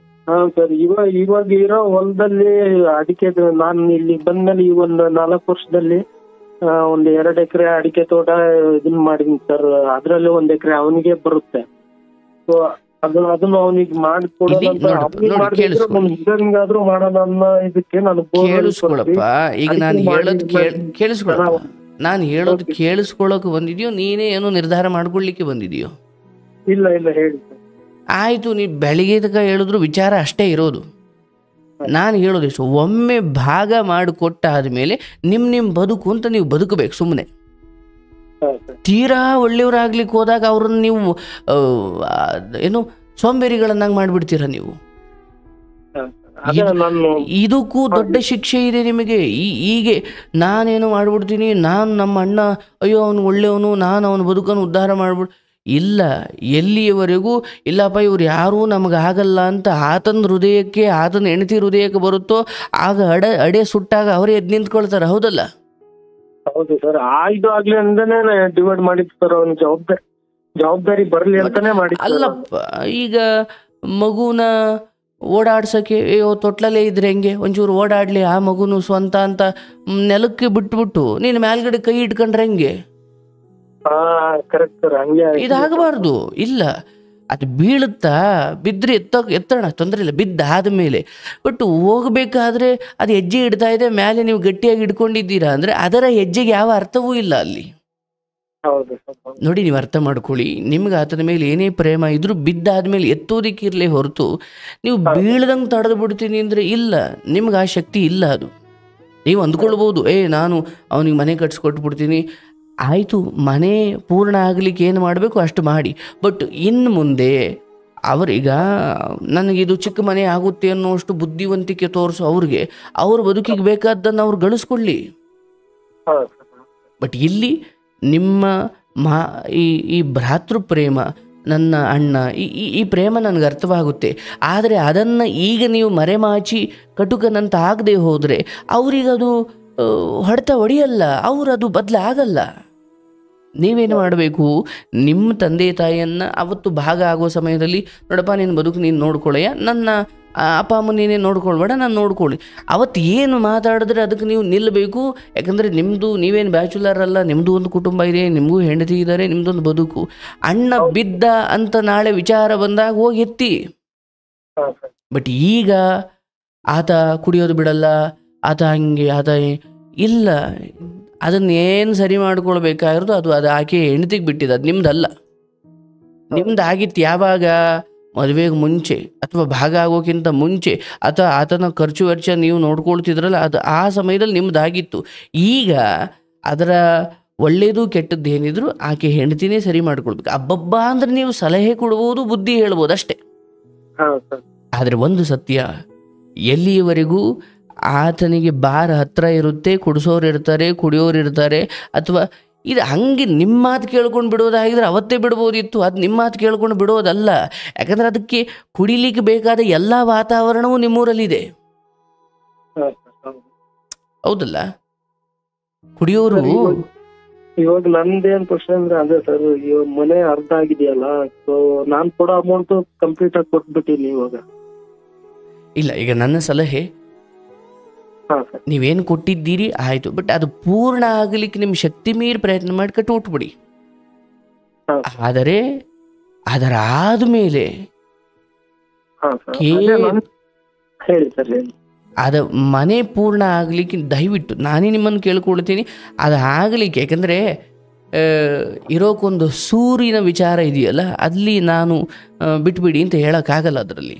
ಸರ್ ಇವಾಗ ಇರೋ ಹೊಲದಲ್ಲಿ ಅಡಿಕೆ, ನಾನು ಇಲ್ಲಿ ಬಂದ್ಮೇಲೆ ಈ ಒಂದು 4 ವರ್ಷದಲ್ಲಿ ಒಂದು 2 ಎಕರೆ ಅಡಿಕೆ ತೋಟ ಇದನ್ನ ಮಾಡಿದೀನಿ ಸರ್. ಅದ್ರಲ್ಲಿ 1 ಎಕರೆ ಅವನಿಗೆ ಬರುತ್ತೆ. ಸೊ ಅದನ್ನ ಅವನಿಗೆ ಮಾಡಿಕೊಡೋಣ ಇಲ್ಲಿ ಅಂತ ನೋಡು, ಅವ್ನಿಗೆ ನೋಡಿ, ಮಾಡಿದ್ರೆ ಕೇಳಿಸ್ಕೊಳ್ಳಿ. ನಮ್ ಹಿಂಗಾದ್ರೂ ಮಾಡೋಣ ಅನ್ನೋ ಇದಕ್ಕೆ ನಾನು ಕೇಳಿಸ್ಕೊಳಪ್ಪ. ಈಗ ನಾನು ಹೇಳೋದು ಕೇಳಿಸ್ಕೊಳಪ್ಪ. ನಾನು ಹೇಳೋದು ಕೇಳಿಸ್ಕೊಳಕ್ ಬಂದಿದ್ಯೋ ನೀನೇ ಏನೋ ನಿರ್ಧಾರ ಮಾಡ್ಕೊಳ್ಲಿಕ್ಕೆ ಬಂದಿದ್ಯೋ? ಇಲ್ಲ ಇಲ್ಲ ಹೇಳಿ ಸರ್. ಆಯ್ತು, ನೀ ಬೆಳಿಗ್ಗೆ ತನಕ ಹೇಳಿದ್ರು ವಿಚಾರ ಅಷ್ಟೇ ಇರೋದು. ನಾನು ಹೇಳೋದಿಷ್ಟು, ಒಮ್ಮೆ ಭಾಗ ಮಾಡಿಕೊಟ್ಟಾದ್ಮೇಲೆ ನಿಮ್ಮ ಬದುಕು ಅಂತ ನೀವು ಬದುಕಬೇಕು ಸುಮ್ಮನೆ. ತೀರಾ ಒಳ್ಳೆಯವರಾಗ್ಲಿಕ್ಕೆ ಹೋದಾಗ ಅವ್ರನ್ನ ನೀವು ಏನು ಸೋಂಬೇರಿಗಳನ್ನಾಗಿ ಮಾಡಿಬಿಡ್ತೀರ ನೀವು. ಇದಕ್ಕೂ ದೊಡ್ಡ ಶಿಕ್ಷೆ ಇದೆ ನಿಮಗೆ. ಹೀಗೆ ನಾನೇನು ಮಾಡ್ಬಿಡ್ತೀನಿ, ನಾನು ನಮ್ಮ ಅಣ್ಣ ಅಯ್ಯೋ ಅವನು ಒಳ್ಳೆಯವನು, ನಾನು ಅವನ ಬದುಕನ್ನು ಉದ್ಧಾರ ಮಾಡ್ಬಿಡ್ ಇಲ್ಲ. ಎಲ್ಲಿಯವರೆಗೂ ಇಲ್ಲಪ್ಪ ಇವ್ರು ಯಾರೂ ನಮಗಾಗಲ್ಲ ಅಂತ ಆತನ ಹೃದಯಕ್ಕೆ, ಆತನ ಹೆಂಡತಿ ಹೃದಯಕ್ಕೆ ಬರುತ್ತೋ ಆಗ ಅಡೆ ಸುಟ್ಟಾಗ ಅವರೇ ಎದ್ದು ನಿಂತ್ಕೊಳ್ತಾರೆ. ಹೌದಲ್ಲ? ಹೌದು ಸರ್. ಇದು ಆಗ್ಲಿ ಅಂತಾನೆ ಡಿವೈಡ್ ಮಾಡಿದ್ದು ಸರ್. ಅವನ ಜವಾಬ್ದಾರಿ ಬರ್ಲಿ ಅಂತಾನೆ ಮಾಡಿ. ಅಲ್ಲಪ್ಪ, ಈಗ ಮಗುನ ಓಡಾಡ್ಸಕ್ಕೆ ಅಯ್ಯೋ ತೊಟ್ಲಲ್ಲೇ ಇದ್ರೆ ಹೆಂಗೆ, ಒಂಚೂರು ಓಡಾಡ್ಲಿ ಆ ಮಗುನು ಸ್ವಂತ ಅಂತ ನೆಲಕ್ಕೆ ಬಿಟ್ಬಿಟ್ಟು ನೀನು ಮೇಲ್ಗಡೆ ಕೈ ಇಟ್ಕೊಂಡ್ರೆ ಹೆಂಗೆ? Correct sir. ಹಂಗೆ ಇದಾಗಬಾರ್ದು. ಇಲ್ಲ, ಅದು ಬೀಳುತ್ತಾ ಬಿದ್ದರೆ ಎತ್ತೋಣ ತೊಂದರೆ ಇಲ್ಲ, ಬಿದ್ದಾದ್ಮೇಲೆ. ಬಟ್ ಹೋಗ್ಬೇಕಾದ್ರೆ ಅದು ಹೆಜ್ಜೆ ಇಡ್ತಾ ಇದೆ, ಮೇಲೆ ನೀವು ಗಟ್ಟಿಯಾಗಿ ಹಿಡ್ಕೊಂಡಿದ್ದೀರಾ ಅಂದರೆ ಅದರ ಹೆಜ್ಜೆಗೆ ಯಾವ ಅರ್ಥವೂ ಇಲ್ಲ ಅಲ್ಲಿ. ನೋಡಿ, ನೀವು ಅರ್ಥ ಮಾಡ್ಕೊಳ್ಳಿ. ನಿಮ್ಗೆ ಆತನ ಮೇಲೆ ಏನೇ ಪ್ರೇಮ ಇದ್ರೂ ಬಿದ್ದಾದ್ಮೇಲೆ ಎತ್ತೋದಿಕ್ಕಿರಲೇ ಹೊರತು ನೀವು ಬೀಳ್ದಂಗೆ ತಡೆದು ಬಿಡ್ತೀನಿ ಅಂದರೆ ಇಲ್ಲ, ನಿಮ್ಗೆ ಆ ಶಕ್ತಿ ಇಲ್ಲ. ಅದು ನೀವು ಅಂದ್ಕೊಳ್ಬೋದು, ನಾನು ಅವನಿಗೆ ಮನೆ ಕಟ್ಸ್ಕೊಟ್ಬಿಡ್ತೀನಿ. ಆಯಿತು, ಮನೆ ಪೂರ್ಣ ಆಗಲಿಕ್ಕೆ ಏನು ಮಾಡಬೇಕು ಅಷ್ಟು ಮಾಡಿ. ಬಟ್ ಇನ್ನು ಮುಂದೆ ಅವರೀಗ ನನಗಿದು ಚಿಕ್ಕ ಮನೆ ಆಗುತ್ತೆ ಅನ್ನೋಷ್ಟು ಬುದ್ಧಿವಂತಿಕೆ ತೋರಿಸೋ ಅವ್ರಿಗೆ ಅವ್ರ ಬದುಕಿಗೆ ಬೇಕಾದ್ದನ್ನು ಅವ್ರು ಗಳಿಸ್ಕೊಳ್ಳಿ. ಬಟ್ ಇಲ್ಲಿ ನಿಮ್ಮ ಈ ಭ್ರಾತೃ ಪ್ರೇಮ, ನನ್ನ ಅಣ್ಣ, ಈ ಪ್ರೇಮ ನನಗೆ ಅರ್ಥವಾಗುತ್ತೆ. ಆದರೆ ಅದನ್ನು ಈಗ ನೀವು ಮರೆಮಾಚಿ ಕಟುಕನಂತ ಆಗದೆ ಹೋದರೆ ಅವರಿಗದು ಹೊಡೆತ ಹೊಡೆಯಲ್ಲ, ಅದು ಬದಲಾಗಲ್ಲ. ನೀವೇನು ಮಾಡಬೇಕು, ನಿಮ್ಮ ತಂದೆ ತಾಯಿಯನ್ನು ಅವತ್ತು ಭಾಗ ಆಗೋ ಸಮಯದಲ್ಲಿ ನೋಡಪ್ಪ ನಿನ್ನ ಬದುಕು ನೀನು ನೋಡ್ಕೊಳ್ಳಯ್ಯ, ನನ್ನ ಅಪ್ಪ ಅಮ್ಮ ನೀನೇ ನೋಡ್ಕೊಳ್ಬೇಡ, ನಾನು ನೋಡ್ಕೊಳ್ಳಿ. ಅವತ್ತು ಏನು ಮಾತಾಡಿದ್ರೆ ಅದಕ್ಕೆ ನೀವು ನಿಲ್ಲಬೇಕು. ಯಾಕಂದರೆ ನೀವೇನು ಬ್ಯಾಚುಲರ್ ಅಲ್ಲ, ನಿಮ್ಮದು ಒಂದು ಕುಟುಂಬ ಇದೆ, ನಿಮಗೂ ಹೆಂಡತಿ ಇದ್ದಾರೆ, ನಿಮ್ಮದೊಂದು ಬದುಕು. ಅಣ್ಣ ಬಿದ್ದ ಅಂತ ನಾಳೆ ವಿಚಾರ ಬಂದಾಗ ಹೋಗಿ ಎತ್ತಿ. ಬಟ್ ಈಗ ಆತ ಕುಡಿಯೋದು ಬಿಡಲ್ಲ, ಆತ ಹಂಗೆ ಆತ ಇಲ್ಲ, ಅದನ್ನೇನು ಸರಿ ಮಾಡ್ಕೊಳ್ಬೇಕಾಗಿರೋದು ಅದು ಆಕೆ ಹೆಂಡತಿಗೆ ಬಿಟ್ಟಿದ್ದು, ಅದು ನಿಮ್ದಲ್ಲ. ನಿಮ್ದು ಆಗಿತ್ತು ಯಾವಾಗ? ಮದುವೆಗೆ ಮುಂಚೆ ಅಥವಾ ಭಾಗ ಆಗೋಕ್ಕಿಂತ ಮುಂಚೆ, ಅಥವಾ ಆತನ ಖರ್ಚು ವೆಚ್ಚ ನೀವು ನೋಡ್ಕೊಳ್ತಿದ್ರಲ್ಲ, ಅದು ಆ ಸಮಯದಲ್ಲಿ ನಿಮ್ದಾಗಿತ್ತು. ಈಗ ಅದರ ಒಳ್ಳೆಯದು ಕೆಟ್ಟದ್ದು ಏನಿದ್ರು ಆಕೆ ಹೆಂಡತಿನೇ ಸರಿ ಮಾಡ್ಕೊಳ್ಬೇಕು. ಅಬ್ಬಬ್ಬ ಅಂದರೆ ನೀವು ಸಲಹೆ ಕೊಡ್ಬೋದು, ಬುದ್ಧಿ ಹೇಳ್ಬೋದು ಅಷ್ಟೇ. ಆದರೆ ಒಂದು ಸತ್ಯ, ಎಲ್ಲಿಯವರೆಗೂ ಆತನಿಗೆ ಬಾರ ಹತ್ರ ಇರುತ್ತೆ, ಕುಡಿಸೋರು ಇರ್ತಾರೆ, ಕುಡಿಯೋರು ಇರ್ತಾರೆ, ಅಥವಾ ಇದು ಹಂಗೆ ನಿಮ್ಮ ಮಾತು ಕೇಳ್ಕೊಂಡು ಬಿಡೋದಾಗಿದ್ರೆ ಅವತ್ತೇ ಬಿಡ್ಬೋದಿತ್ತು. ಅದು ನಿಮ್ಮ ಮಾತು ಕೇಳ್ಕೊಂಡು ಬಿಡೋದಲ್ಲ. ಯಾಕಂದರೆ ಅದಕ್ಕೆ ಕುಡಿಲಿಕ್ಕೆ ಬೇಕಾದ ಎಲ್ಲ ವಾತಾವರಣವೂ ನಿಮ್ಮೂರಲ್ಲಿದೆ. ಹೌದಲ್ಲ? ಕುಡಿಯೋರು ಇವಾಗ ನಂದೇನ್ ಪ್ರಶ್ನೆ ಅಂದ್ರೆ ಅದೇ ಸರ್, ಇವಾಗ ಮನೆ ಅರ್ಧ ಆಗಿದೆಯಲ್ಲ, ಸೊ ನಾನ್ ಕೊಡೋ ಅಮೌಂಟ್ ಕಂಪ್ಲೀಟ್ ಆಗಿ ಕೊಟ್ಬಿಟ್ಟಿನಿ ಇವಾಗ. ಇಲ್ಲ, ಈಗ ನನ್ನ ಸಲಹೆ, ನೀವೇನು ಕೊಟ್ಟಿದ್ದೀರಿ ಆಯಿತು, ಬಟ್ ಅದು ಪೂರ್ಣ ಆಗಲಿಕ್ಕೆ ನಿಮ್ಮ ಶಕ್ತಿ ಮೀರಿ ಪ್ರಯತ್ನ ಮಾಡಿ ಕಟ್ಟುಬಿಡಿ. ಆದರೆ ಅದರ ಆದ್ಮೇಲೆ ಅದ ಮನೆ ಪೂರ್ಣ ಆಗಲಿಕ್ಕೆ ದಯವಿಟ್ಟು ನಾನೇ ನಿಮ್ಮನ್ನು ಕೇಳ್ಕೊಳ್ತೀನಿ, ಅದು ಆಗಲಿಕ್ಕೆ. ಯಾಕಂದರೆ ಇರೋಕ್ಕೊಂದು ಸೂರಿನ ವಿಚಾರ ಇದೆಯಲ್ಲ, ಅಲ್ಲಿ ನಾನು ಬಿಟ್ಬಿಡಿ ಅಂತ ಹೇಳೋಕ್ಕಾಗಲ್ಲ. ಅದರಲ್ಲಿ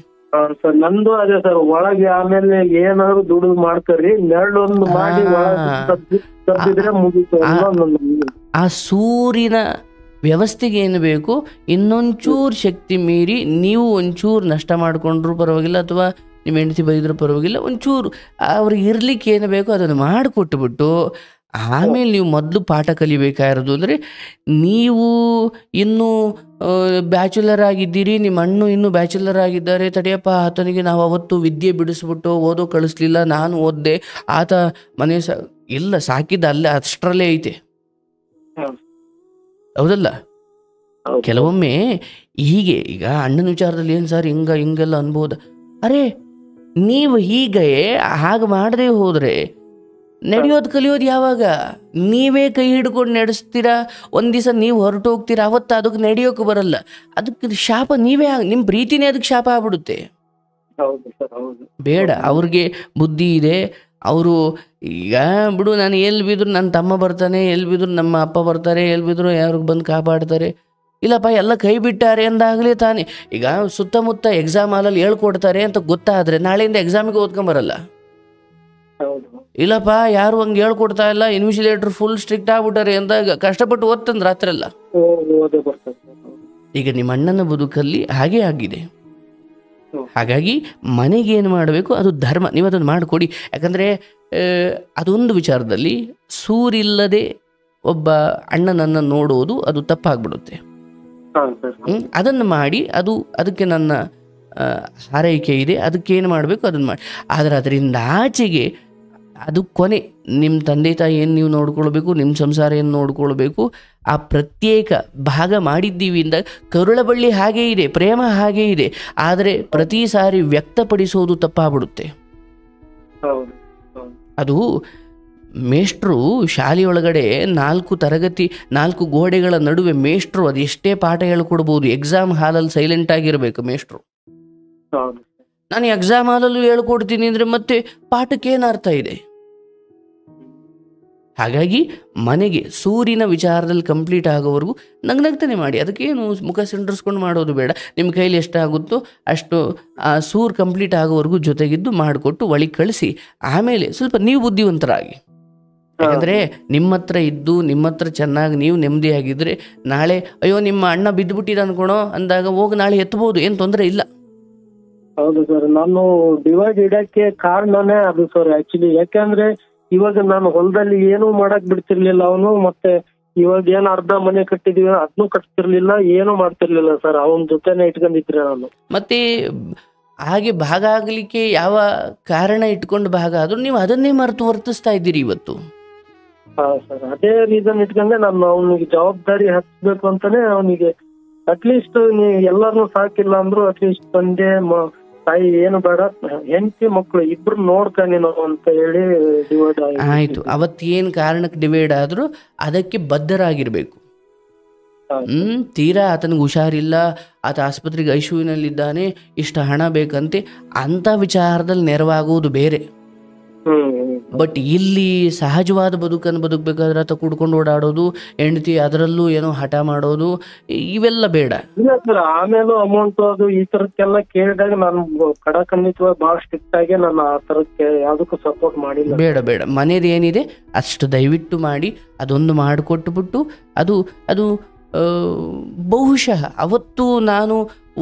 ಸರ್ ನಂದು ಅದೇ ಸರ್, ಒಳಗೆ ಆಮೇಲೆ ಏನಾದ್ರು ದುಡಿದು ಮಾಡ್ತಾರ್ರಿ, ನೆರಳೊಂದು ಮಾಡಿ ಮುಗಿತು. ಆ ಸೂರಿನ ವ್ಯವಸ್ಥೆಗೆ ಏನು ಬೇಕು, ಇನ್ನೊಂಚೂರು ಶಕ್ತಿ ಮೀರಿ ನೀವು ಒಂಚೂರು ನಷ್ಟ ಮಾಡಿಕೊಂಡ್ರೂ ಪರವಾಗಿಲ್ಲ, ಅಥವಾ ನಿಮ್ಮ ಹೆಂಡತಿ ಬೈದ್ರೂ ಪರವಾಗಿಲ್ಲ, ಒಂಚೂರು ಅವ್ರಿಗೆ ಇರ್ಲಿಕ್ಕೆ ಏನು ಬೇಕೋ ಅದನ್ನು ಮಾಡಿಕೊಟ್ಬಿಟ್ಟು ಆಮೇಲೆ ನೀವು ಮೊದಲು ಪಾಠ ಕಲಿಬೇಕಾಗಿರೋದು ಅಂದರೆ, ನೀವು ಇನ್ನೂ ಬ್ಯಾಚುಲರ್ ಆಗಿದ್ದೀರಿ, ನಿಮ್ಮ ಅಣ್ಣು ಇನ್ನೂ ಬ್ಯಾಚುಲರ್ ಆಗಿದ್ದಾರೆ, ತಡೆಯಪ್ಪ ಆತನಿಗೆ ನಾವು ಅವತ್ತು ವಿದ್ಯೆ ಬಿಡಿಸ್ಬಿಟ್ಟು ಓದೋ ಕಳಿಸ್ಲಿಲ್ಲ, ನಾನು ಓದಿದೆ, ಆತ ಮನೆ ಇಲ್ಲ ಸಾಕಿದ್ದ ಅಲ್ಲೇ ಅಷ್ಟರಲ್ಲೇ ಐತೆ. ಹೌದಲ್ಲ? ಕೆಲವೊಮ್ಮೆ ಹೀಗೆ, ಈಗ ಅಣ್ಣನ ವಿಚಾರದಲ್ಲಿ ಏನು ಸರ್ ಹಿಂಗೆಲ್ಲ ಅನ್ಬೋದು. ಅರೆ, ನೀವು ಹೀಗೆ ಹಾಗೆ ಮಾಡದೆ ಹೋದರೆ ನಡೆಯೋದು ಕಲಿಯೋದು ಯಾವಾಗ? ನೀವೇ ಕೈ ಹಿಡ್ಕೊಂಡು ನಡೆಸ್ತೀರಾ, ಒಂದು ದಿವಸ ನೀವು ಹೊರಟು ಹೋಗ್ತೀರಾ, ಅವತ್ತು ಅದಕ್ಕೆ ನಡೆಯೋಕೆ ಬರಲ್ಲ. ಅದಕ್ಕೆ ಶಾಪ ನೀವೇ, ನಿಮ್ಮ ಪ್ರೀತಿನೇ ಅದಕ್ಕೆ ಶಾಪ ಆಗ್ಬಿಡುತ್ತೆ. ಹೌದು ಸರ್, ಹೌದು. ಬೇಡ. ಅವ್ರಿಗೆ ಬುದ್ಧಿ ಇದೆ. ಅವರು ಈಗ ಬಿಡು, ನಾನು ಎಲ್ಲಿ ಬಿದ್ರು ನನ್ನ ತಮ್ಮ ಬರ್ತಾನೆ, ಎಲ್ಲಿ ಬಿದ್ರು ನಮ್ಮ ಅಪ್ಪ ಬರ್ತಾರೆ, ಎಲ್ಲಿ ಬಿದ್ರು ಯಾರಿಗೆ ಬಂದು ಕಾಪಾಡ್ತಾರೆ. ಇಲ್ಲಪ್ಪ ಎಲ್ಲ ಕೈ ಬಿಟ್ಟಾರೆ ಅಂದಾಗಲೇ ತಾನೇ. ಈಗ ಸುತ್ತಮುತ್ತ ಎಕ್ಸಾಮ್ ಹಾಲಲ್ಲಿ ಹೇಳ್ಕೊಡ್ತಾರೆ ಅಂತ ಗೊತ್ತಾದರೆ ನಾಳೆಯಿಂದ ಎಕ್ಸಾಮಿಗೆ ಓದ್ಕೊಂಬರಲ್ಲ. ಹೌದು. ಇಲ್ಲಪ್ಪ ಯಾರು ಹಂಗೆ ಹೇಳ್ಕೊಡ್ತಾ ಇಲ್ಲ, ಇನ್ವಿಜಿಲೇಟರ್ ಫುಲ್ ಸ್ಟ್ರಿಕ್ಟ್ ಆಗ್ಬಿಟ್ಟಾರೆ ಅಂದಾಗ ಕಷ್ಟಪಟ್ಟು ಓದ್ತಂದ್ರೆ ರಾತ್ರೆಲ್ಲ. ಓದೇ ಬರ್ತದೆ ಸರ್. ಈಗ ನಿಮ್ಮ ಅಣ್ಣನ ಬದುಕಲ್ಲಿ ಹಾಗೇ ಆಗಿದೆ. ಹಾಗಾಗಿ ಮನೆಗೆ ಏನು ಮಾಡಬೇಕು ಅದು ಧರ್ಮ, ನೀವು ಅದನ್ನು ಮಾಡಿಕೊಡಿ. ಯಾಕಂದರೆ ಅದೊಂದು ವಿಚಾರದಲ್ಲಿ ಸೂರಿಲ್ಲದೆ ಒಬ್ಬ ಅಣ್ಣನನ್ನು ನೋಡೋದು ಅದು ತಪ್ಪಾಗ್ಬಿಡುತ್ತೆ. ಅದನ್ನು ಮಾಡಿ, ಅದಕ್ಕೆ ನನ್ನ ಹಾರೈಕೆ ಇದೆ, ಅದಕ್ಕೇನು ಮಾಡಬೇಕು ಅದನ್ನು ಮಾಡಿ. ಆದರೆ ಅದರಿಂದ ಆಚೆಗೆ ಅದು ಕೊನೆ. ನಿಮ್ಮ ತಂದೆ ತಾಯಿ ಏನು ನೀವು ನೋಡ್ಕೊಳ್ಬೇಕು, ನಿಮ್ಮ ಸಂಸಾರ ಏನು ನೋಡ್ಕೊಳ್ಬೇಕು, ಆ ಪ್ರತ್ಯೇಕ ಭಾಗ ಮಾಡಿದ್ದೀವಿ ಇಂದ ಕರುಳಬಳ್ಳಿ ಹಾಗೇ ಇದೆ, ಪ್ರೇಮ ಹಾಗೇ ಇದೆ. ಆದರೆ ಪ್ರತಿ ಸಾರಿ ವ್ಯಕ್ತಪಡಿಸೋದು ತಪ್ಪಾಗ್ಬಿಡುತ್ತೆ. ಅದು ಮೇಷ್ಟ್ರು ಶಾಲೆಯೊಳಗಡೆ 4 ತರಗತಿ 4 ಗೋಡೆಗಳ ನಡುವೆ ಮೇಷ್ಟ್ರು ಅದು ಎಷ್ಟೇ ಪಾಠ ಹೇಳ್ಕೊಡ್ಬೋದು, ಎಕ್ಸಾಮ್ ಹಾಲಲ್ಲಿ ಸೈಲೆಂಟ್ ಆಗಿರಬೇಕು ಮೇಷ್ಟ್ರು. ನಾನು ಎಕ್ಸಾಮ್ ಹಾಲಲ್ಲೂ ಹೇಳ್ಕೊಡ್ತೀನಿ ಅಂದರೆ ಮತ್ತೆ ಪಾಠಕ್ಕೆ ಏನು ಅರ್ಥ ಇದೆ? ಹಾಗಾಗಿ ಮನೆಗೆ ಸೂರಿನ ವಿಚಾರದಲ್ಲಿ ಕಂಪ್ಲೀಟ್ ಆಗೋವರೆಗೂ ನಗ್ನಗ್ತಾನೆ ಮಾಡಿ. ಅದಕ್ಕೇನು ಮುಖ ಸಿಂಡ್ರಿಸ್ಕೊಂಡು ಮಾಡೋದು ಬೇಡ. ನಿಮ್ಮ ಕೈಲಿ ಎಷ್ಟಾಗುತ್ತೋ ಅಷ್ಟು ಆ ಸೂರು ಕಂಪ್ಲೀಟ್ ಆಗೋವರೆಗೂ ಜೊತೆಗಿದ್ದು ಮಾಡಿಕೊಟ್ಟು ಒಳಗೆ ಕಳಿಸಿ. ಆಮೇಲೆ ಸ್ವಲ್ಪ ನೀವು ಬುದ್ಧಿವಂತರಾಗಿ. ಯಾಕಂದರೆ ನಿಮ್ಮ ಹತ್ರ ಇದ್ದು ನಿಮ್ಮ ಹತ್ರ ಚೆನ್ನಾಗಿ ನೀವು ನೆಮ್ಮದಿಯಾಗಿದ್ದರೆ ನಾಳೆ ಅಯ್ಯೋ ನಿಮ್ಮ ಅಣ್ಣ ಬಿದ್ದುಬಿಟ್ಟಿದ ಅನ್ಕೊಳೋ ಅಂದಾಗ ಹೋಗಿ ನಾಳೆ ಎತ್ತಬಹುದು, ಏನು ತೊಂದರೆ ಇಲ್ಲ. ಹೌದು ಸರ್, ನಾನು ಡಿವೈಡ್ ಇಡಕ್ಕೆ ಕಾರಣನೇ ಅದು ಸರ್ ಆಕ್ಚುಲಿ. ಯಾಕಂದ್ರೆ ಇವಾಗ ನಾನು ಹೊಲದಲ್ಲಿ ಏನು ಮಾಡಕ್ ಬಿಡ್ತಿರ್ಲಿಲ್ಲ ಅವನು. ಮತ್ತೆ ಇವಾಗ ಏನ್ ಅರ್ಧ ಮನೆ ಕಟ್ಟಿದೀವಿ ಅದನ್ನು ಕಟ್ತಿರ್ಲಿಲ್ಲ, ಏನು ಮಾಡ್ತಿರ್ಲಿಲ್ಲ ಸರ್. ಅವನ ಜೊತೆನೆ ಇಟ್ಕೊಂಡಿದ್ರೆ ನಾನು. ಮತ್ತೆ ಹಾಗೆ ಭಾಗ ಆಗ್ಲಿಕ್ಕೆ ಯಾವ ಕಾರಣ ಇಟ್ಕೊಂಡು ಭಾಗ ಆದ್ರೂ ನೀವು ಅದನ್ನೇ ಮರೆತು ವರ್ತಿಸ್ತಾ ಇದ್ದೀರಿ ಇವತ್ತು. ಹಾ ಸರ್, ಅದೇ ರೀಸನ್ ಇಟ್ಕೊಂಡೆ ನಾನು ಅವನಿಗೆ ಜವಾಬ್ದಾರಿ ಹಚ್ಬೇಕು ಅಂತಾನೆ ಅವನಿಗೆ ಅಟ್ಲೀಸ್ಟ್ ನೀವು ಎಲ್ಲಾರನು ಸಾಕಿಲ್ಲ ಅಂದ್ರು ಅಟ್ಲೀಸ್ಟ್ ತಂದೆ ತಾಯಿ ಏನು ಬೇಡ, ಹೆಂಡತಿ ಮಕ್ಕಳು ಇಬ್ರು ನೋಡ್ತಾನೆ ನಾವು ಅಂತ ಹೇಳಿ ಡಿವೈಡ್ ಆಯ್ತು. ಅವತ್ತೇನ್ ಕಾರಣಕ್ಕೆ ಡಿವೈಡ್ ಆದ್ರೂ ಅದಕ್ಕೆ ಬದ್ಧರಾಗಿರ್ಬೇಕು. ತೀರಾ ಆತನಿಗೆ ಹುಷಾರಿಲ್ಲ, ಆತ ಆಸ್ಪತ್ರೆಗೆ ಐಸಿಯುನಲ್ಲಿದ್ದಾನೆ, ಇಷ್ಟ ಹಣ ಬೇಕಂತೆ ಅಂತ ವಿಚಾರದಲ್ಲಿ ನೆರವಾಗುವುದು ಬೇರೆ. ಬಟ್ ಇಲ್ಲಿ ಸಹಜವಾದ ಬದುಕನ್ನು ಬದುಕಬೇಕಾದ್ರೆ ಆತ ಕುಡ್ಕೊಂಡು ಓಡಾಡೋದು, ಹೆಂಡತಿ ಅದರಲ್ಲೂ ಏನೋ ಹಠ ಮಾಡೋದು, ಇವೆಲ್ಲ ಬೇಡ. ಇಲ್ಲ ಸರ್, ಆಮೇಲೂ ಅಮೌಂಟ್ ಅದು ಈ ತರಕ್ಕೆಲ್ಲ ಕೇಳಿದಾಗ ನಾನು ಕಡಖಂಡಿತವಾಗಿ ಬಹಳ ಸ್ಟ್ರಿಕ್ಟ್ ಆಗಿ ನಾನು ಆ ತರಕ್ಕೆ ಯಾವ್ದಕ್ಕೂ ಸಪೋರ್ಟ್ ಮಾಡಿಲ್ಲ. ಬೇಡ ಬೇಡ, ಮನೇದು ಏನಿದೆ ಅಷ್ಟು ದಯವಿಟ್ಟು ಮಾಡಿ. ಅದೊಂದು ಮಾಡಿಕೊಟ್ಬಿಟ್ಟು ಅದು ಅದು ಬಹುಶಃ ಅವತ್ತು ನಾನು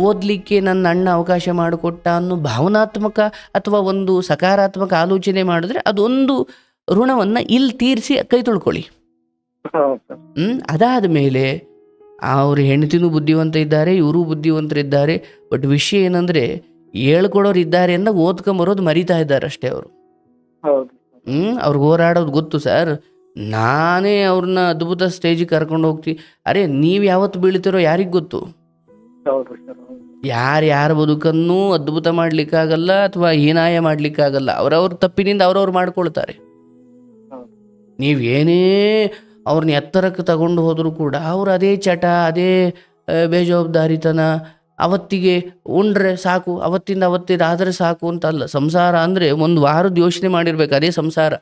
ಓದಲಿಕ್ಕೆ ನನ್ನ ಅಣ್ಣ ಅವಕಾಶ ಮಾಡಿಕೊಟ್ಟ ಅನ್ನೋ ಭಾವನಾತ್ಮಕ ಅಥವಾ ಒಂದು ಸಕಾರಾತ್ಮಕ ಆಲೋಚನೆ ಮಾಡಿದ್ರೆ ಅದೊಂದು ಋಣವನ್ನು ಇಲ್ಲಿ ತೀರಿಸಿ ಕೈ ತೊಳ್ಕೊಳ್ಳಿ. ಅದಾದ ಮೇಲೆ ಅವ್ರ ಹೆಂಡತಿನೂ ಬುದ್ಧಿವಂತ ಇದ್ದಾರೆ, ಇವರು ಬುದ್ಧಿವಂತರಿದ್ದಾರೆ. ಬಟ್ ವಿಷಯ ಏನಂದರೆ ಹೇಳ್ಕೊಡೋರು ಇದ್ದಾರೆ ಅಂದಾಗ ಓದ್ಕೊಂಬರೋದು ಮರಿತಾ ಇದ್ದಾರೆ ಅಷ್ಟೇ ಅವರು. ಅವ್ರಿಗೆ ಹೋರಾಡೋದು ಗೊತ್ತು ಸರ್. ನಾನೇ ಅವ್ರನ್ನ ಅದ್ಭುತ ಸ್ಟೇಜಿಗೆ ಕರ್ಕೊಂಡು ಹೋಗ್ತೀವಿ. ಅರೆ ನೀವು ಯಾವತ್ತು ಬೀಳ್ತಿರೋ ಯಾರಿಗೆ ಗೊತ್ತು? ಯಾರ ಬದುಕನ್ನು ಅದ್ಭುತ ಮಾಡ್ಲಿಕ್ಕಾಗಲ್ಲ ಅಥವಾ ಹೀನಾಯ ಮಾಡ್ಲಿಕ್ಕಾಗಲ್ಲ. ಅವ್ರವ್ರ ತಪ್ಪಿನಿಂದ ಅವ್ರವ್ರು ಮಾಡ್ಕೊಳ್ತಾರೆ. ನೀವೇನೇ ಅವ್ರನ್ನ ಎತ್ತರಕ್ಕೆ ತಗೊಂಡು ಹೋದರೂ ಕೂಡ ಅವ್ರು ಅದೇ ಚಟ, ಅದೇ ಬೇಜವಾಬ್ದಾರಿತನ, ಅವತ್ತಿಗೆ ಉಂಡ್ರೆ ಸಾಕು, ಅವತ್ತಿಂದ ಅವತ್ತಿದಾದರೆ ಸಾಕು ಅಂತ ಅಲ್ಲ. ಸಂಸಾರ ಅಂದರೆ ಒಂದು ವಾರದ ಯೋಚನೆ ಮಾಡಿರ್ಬೇಕು, ಅದೇ ಸಂಸಾರ.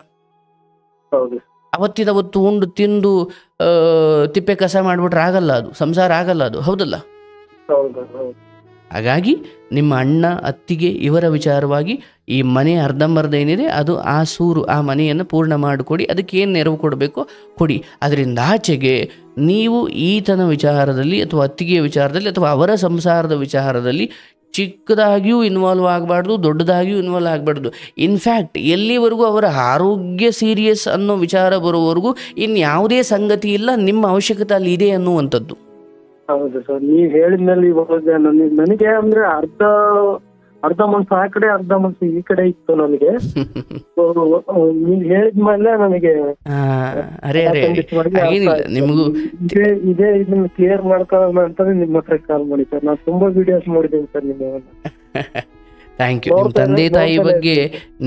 ಅವತ್ತಿದವತ್ತು ಉಂಡು ತಿಂದು ತಿಪ್ಪೆ ಕಸ ಮಾಡಿಬಿಟ್ರೆ ಆಗಲ್ಲ, ಅದು ಸಂಸಾರ ಆಗಲ್ಲ, ಅದು ಹೌದಲ್ಲ? ಹಾಗಾಗಿ ನಿಮ್ಮ ಅಣ್ಣ ಅತ್ತಿಗೆ ಇವರ ವಿಚಾರವಾಗಿ ಈ ಮನೆ ಅರ್ಧಂಬರ್ಧ ಏನಿದೆ ಅದು ಆ ಸೂರು ಆ ಮನೆಯನ್ನು ಪೂರ್ಣ ಮಾಡಿಕೊಡಿ. ಅದಕ್ಕೆ ಏನು ನೆರವು ಕೊಡಬೇಕೋ ಕೊಡಿ. ಅದರಿಂದ ಆಚೆಗೆ ನೀವು ಈತನ ವಿಚಾರದಲ್ಲಿ ಅಥವಾ ಅತ್ತಿಗೆಯ ವಿಚಾರದಲ್ಲಿ ಅಥವಾ ಅವರ ಸಂಸಾರದ ವಿಚಾರದಲ್ಲಿ ಚಿಕ್ಕದಾಗಿಯೂ ಇನ್ವಾಲ್ವ್ ಆಗಬಾರ್ದು, ದೊಡ್ಡದಾಗಿಯೂ ಇನ್ವಾಲ್ವ್ ಆಗಬಾರ್ದು. ಇನ್ಫ್ಯಾಕ್ಟ್ ಎಲ್ಲಿವರೆಗೂ ಅವರ ಆರೋಗ್ಯ ಸೀರಿಯಸ್ ಅನ್ನೋ ವಿಚಾರ ಬರೋವರೆಗೂ ಇನ್ಯಾವುದೇ ಸಂಗತಿ ಇಲ್ಲ, ನಿಮ್ಮ ಅವಶ್ಯಕತೆ ಅಲ್ಲಿ ಇದೆ ಅನ್ನುವಂಥದ್ದು. ಹೌದು ಸರ್, ನೀವ್ ಹೇಳಿದ್ಮೇಲೆ ಇವಾಗ ನನಗೆ ಅಂದ್ರೆ ಅರ್ಧ ಮನ್ಸು ಆ ಕಡೆ ಅರ್ಧ ಮನ್ಸು ಈ ಕಡೆ ಇತ್ತು ನನಗೆ. ನೀವ್ ಹೇಳಿದ್ಮೇಲೆ ನನಗೆ ನಿಮಗೂ ಇದೇ ಇದನ್ನ ಕ್ಲಿಯರ್ ಮಾಡ್ಕೊಳ್ಳೋಣ ಅಂತಾನೆ ನಿಮ್ಮ ಹತ್ರ ಕಾಲ್ ಮಾಡಿ ಸರ್. ನಾನು ತುಂಬಾ ವಿಡಿಯೋಸ್ ನೋಡಿದ್ದೀನಿ ಸರ್ ನಿಮ್ಮ. Thank you. ನಿಮ್ಮ ತಂದೆ ತಾಯಿ ಬಗ್ಗೆ